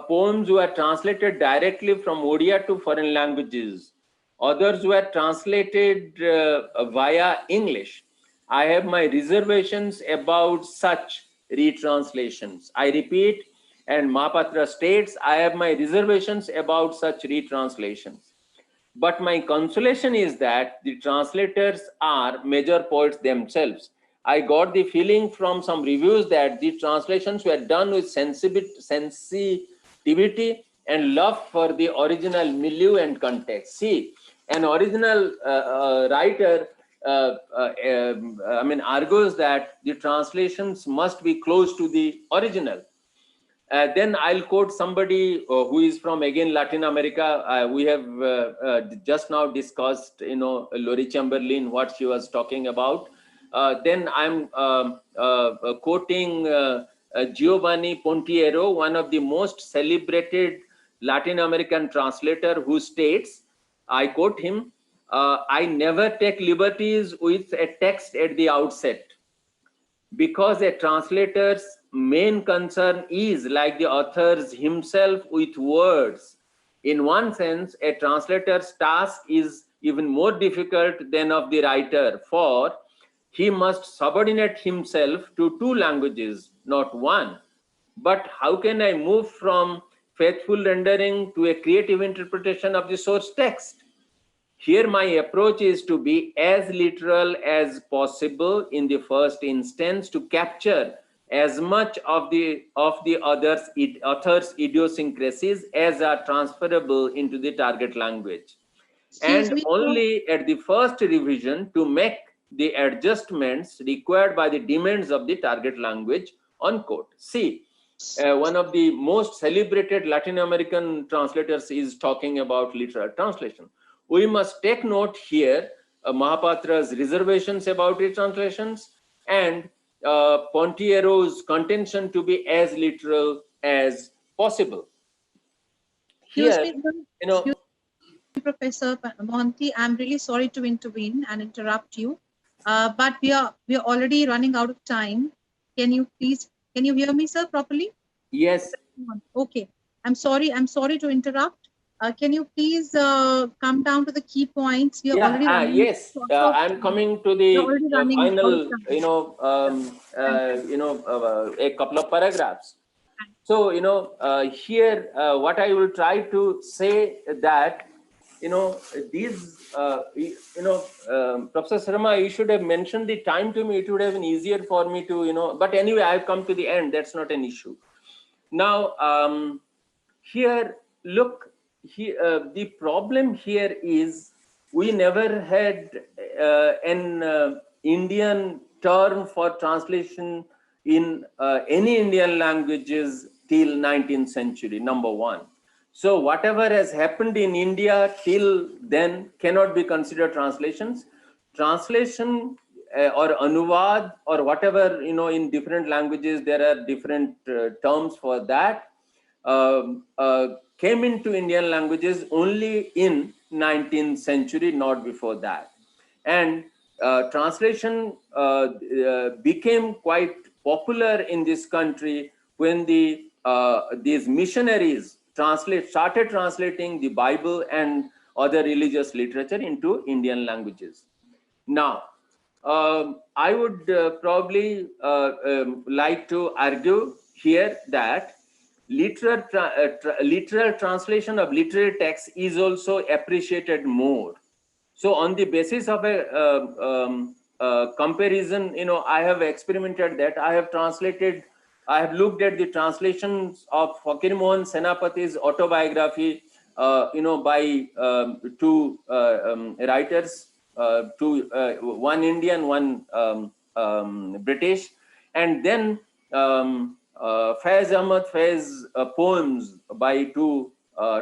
poems were translated directly from Odia to foreign languages. Others were translated via English. I have my reservations about such retranslations." I repeat, and Mahapatra states, "I have my reservations about such retranslations. But my consolation is that the translators are major poets themselves. I got the feeling from some reviews that the translations were done with sensitivity and love for the original milieu and context." See, an original writer argues that the translations must be close to the original. Then I'll quote somebody who is from, again, Latin America. We have just now discussed, Lori Chamberlain, what she was talking about. Then I'm quoting Giovanni Pontiero, one of the most celebrated Latin American translator, who states, I quote him, "I never take liberties with a text at the outset, because a translator's main concern is, like the author's himself, with words. In one sense, a translator's task is even more difficult than of the writer, for he must subordinate himself to two languages, not one. But how can I move from faithful rendering to a creative interpretation of the source text? Here my approach is to be as literal as possible in the first instance, to capture as much of the author's idiosyncrasies as are transferable into the target language, and only at the first revision to make the adjustments required by the demands of the target language," unquote. See, one of the most celebrated Latin American translators is talking about literal translation. We must take note here Mahapatra's reservations about retranslations and Pontiero's contention to be as literal as possible. Here, Excuse me, Professor Mohanty, I'm really sorry to intervene and interrupt you, but we are already running out of time. Can you hear me, sir, properly? Yes. Okay. I'm sorry to interrupt. Can you please come down to the key points? We are already running. Yes, I'm coming to the final, a couple of paragraphs. So, here, what I will try to say that, these, Professor Sharma, you should have mentioned the time to me. It would have been easier for me to, but anyway, I've come to the end. That's not an issue. Now, here, look, the problem here is we never had an Indian term for translation in any Indian languages till 19th century, number one. So whatever has happened in India till then cannot be considered translations. translation or anuvad or whatever, in different languages, there are different terms for that, came into Indian languages only in 19th century, not before that. And translation became quite popular in this country when these missionaries started translating the Bible and other religious literature into Indian languages. Now, I would probably like to argue here that literal translation of literary text is also appreciated more. So on the basis of a comparison, I have experimented that. I have looked at the translations of Fakir Mohan Senapati's autobiography, by two writers, one Indian, one British, and then Faiz Ahmad Faiz poems by two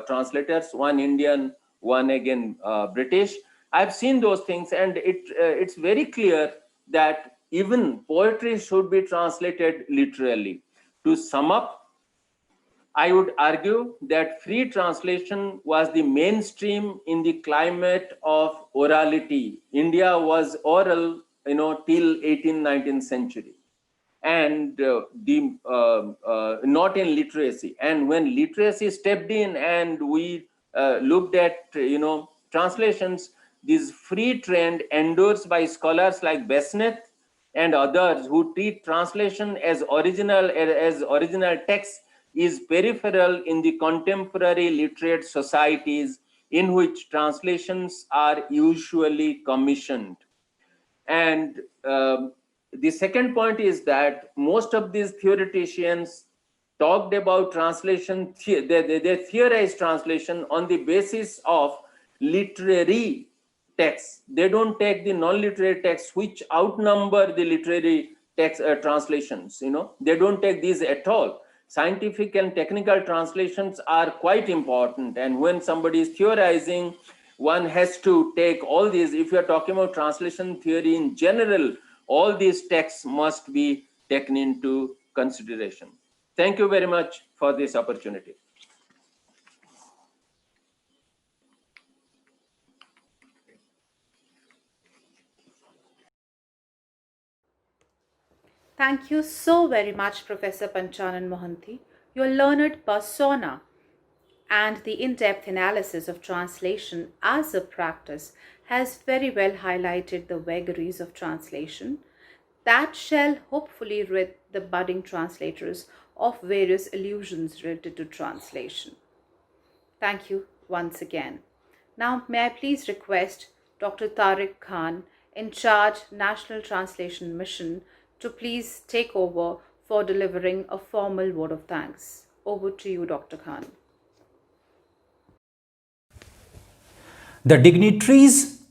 translators, one Indian, one again British. I've seen those things, and it's very clear that even poetry should be translated literally. To sum up, I would argue that free translation was the mainstream in the climate of orality. India was oral, till 18th, 19th century, and not in literacy. And when literacy stepped in and we looked at, translations, this free trend endorsed by scholars like Besneth and others who treat translation as original text is peripheral in the contemporary literate societies in which translations are usually commissioned. And the second point is that most of these theoreticians talked about translation, they theorized translation on the basis of literary texts. They don't take the non-literary texts which outnumber the literary text translations. They don't take these at all. Scientific and technical translations are quite important, and when somebody is theorizing, one has to take all these. If you're talking about translation theory in general, all these texts must be taken into consideration. Thank you very much for this opportunity. Thank you so very much, Professor Panchanan Mohanty. Your learned persona and the in-depth analysis of translation as a practice has very well highlighted the vagaries of translation that shall hopefully rid the budding translators of various illusions related to translation. Thank you once again. Now, may I please request Dr. Tariq Khan, in charge National Translation Mission, to please take over for delivering a formal word of thanks. Over to you, Dr. Khan. The dignitaries,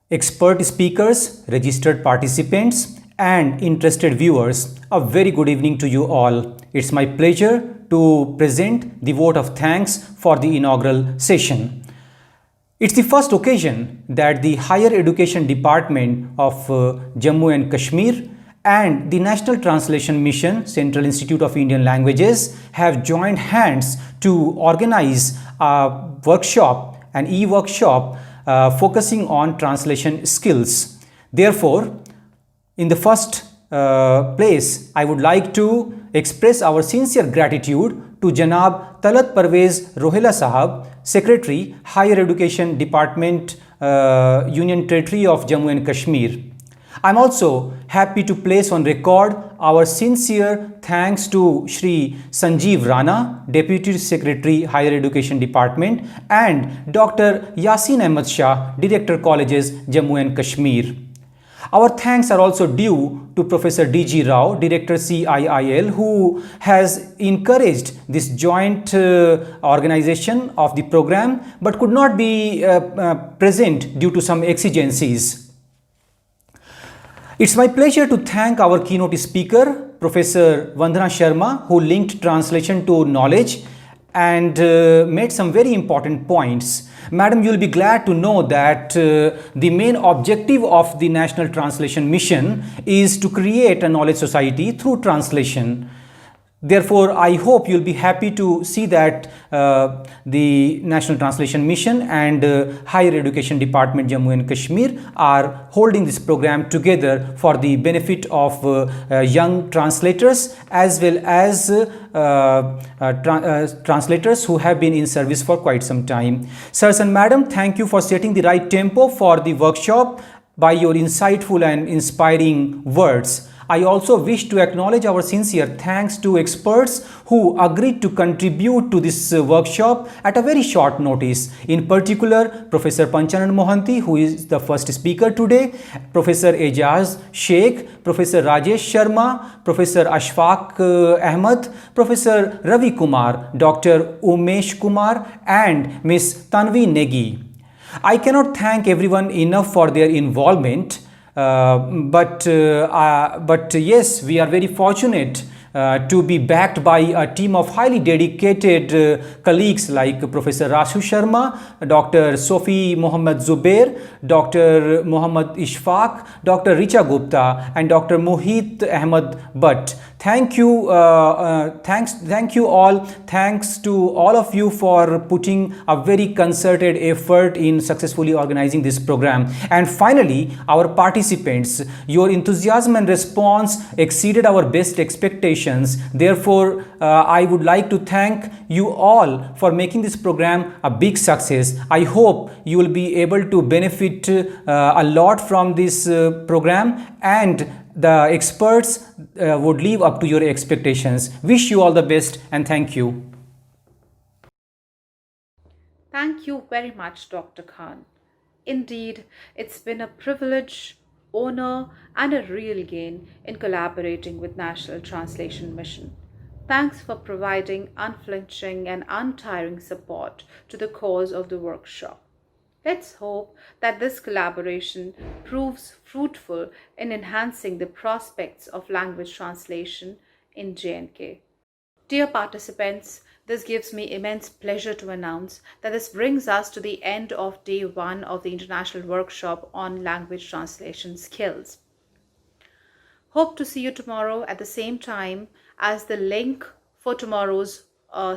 expert speakers, registered participants, and interested viewers, a very good evening to you all. It's my pleasure to present the vote of thanks for the inaugural session. It's the first occasion that the Higher Education Department of Jammu and Kashmir and the National Translation Mission, Central Institute of Indian Languages, have joined hands to organize a workshop, an e-workshop focusing on translation skills. Therefore, in the first place, I would like to express our sincere gratitude to Janab Talat Parvez Rohila Sahab, Secretary, Higher Education Department, Union Territory of Jammu and Kashmir. I'm also happy to place on record our sincere thanks to Shri Sanjeev Rana, Deputy Secretary, Higher Education Department, and Dr. Yasin Ahmed Shah, Director Colleges, Jammu and Kashmir. Our thanks are also due to Professor D.G. Rao, Director CIIL, who has encouraged this joint organization of the program but could not be present due to some exigencies. It's my pleasure to thank our keynote speaker, Professor Vandana Sharma, who linked translation to knowledge and made some very important points. Madam, you will be glad to know that the main objective of the National Translation Mission is to create a knowledge society through translation. Therefore, I hope you'll be happy to see that the National Translation Mission and Higher Education Department Jammu and Kashmir are holding this program together for the benefit of young translators as well as translators who have been in service for quite some time. Sirs and Madam, thank you for setting the right tempo for the workshop by your insightful and inspiring words. I also wish to acknowledge our sincere thanks to experts who agreed to contribute to this workshop at a very short notice. In particular, Professor Panchanan Mohanty, who is the first speaker today, Professor Ejaz Sheikh, Professor Rajesh Sharma, Professor Ashfaq Ahmed, Professor Ravi Kumar, Dr. Umesh Kumar, and Ms. Tanvi Negi. I cannot thank everyone enough for their involvement. But yes, we are very fortunate to be backed by a team of highly dedicated colleagues like Professor Rashu Sharma, Dr. Sophie Mohammad Zubair, Dr. Mohammad Ishfaq, Dr. Richa Gupta, and Dr. Mohit Ahmed Butt. Thank you, thank you all. Thanks to all of you for putting a very concerted effort in successfully organizing this program. And finally, our participants, your enthusiasm and response exceeded our best expectations. Therefore, I would like to thank you all for making this program a big success. I hope you will be able to benefit a lot from this program, and the experts would live up to your expectations. Wish you all the best and thank you. Thank you very much, Dr. Khan. Indeed, it's been a privilege, honor, and a real gain in collaborating with National Translation Mission. Thanks for providing unflinching and untiring support to the cause of the workshop. Let's hope that this collaboration proves fruitful in enhancing the prospects of language translation in J&K. Dear participants, this gives me immense pleasure to announce that this brings us to the end of day 1 of the International Workshop on Language Translation Skills. Hope to see you tomorrow at the same time, as the link for tomorrow's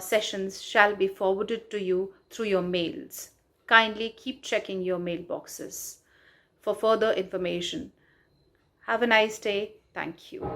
sessions shall be forwarded to you through your mails. Kindly keep checking your mailboxes for further information. Have a nice day. Thank you.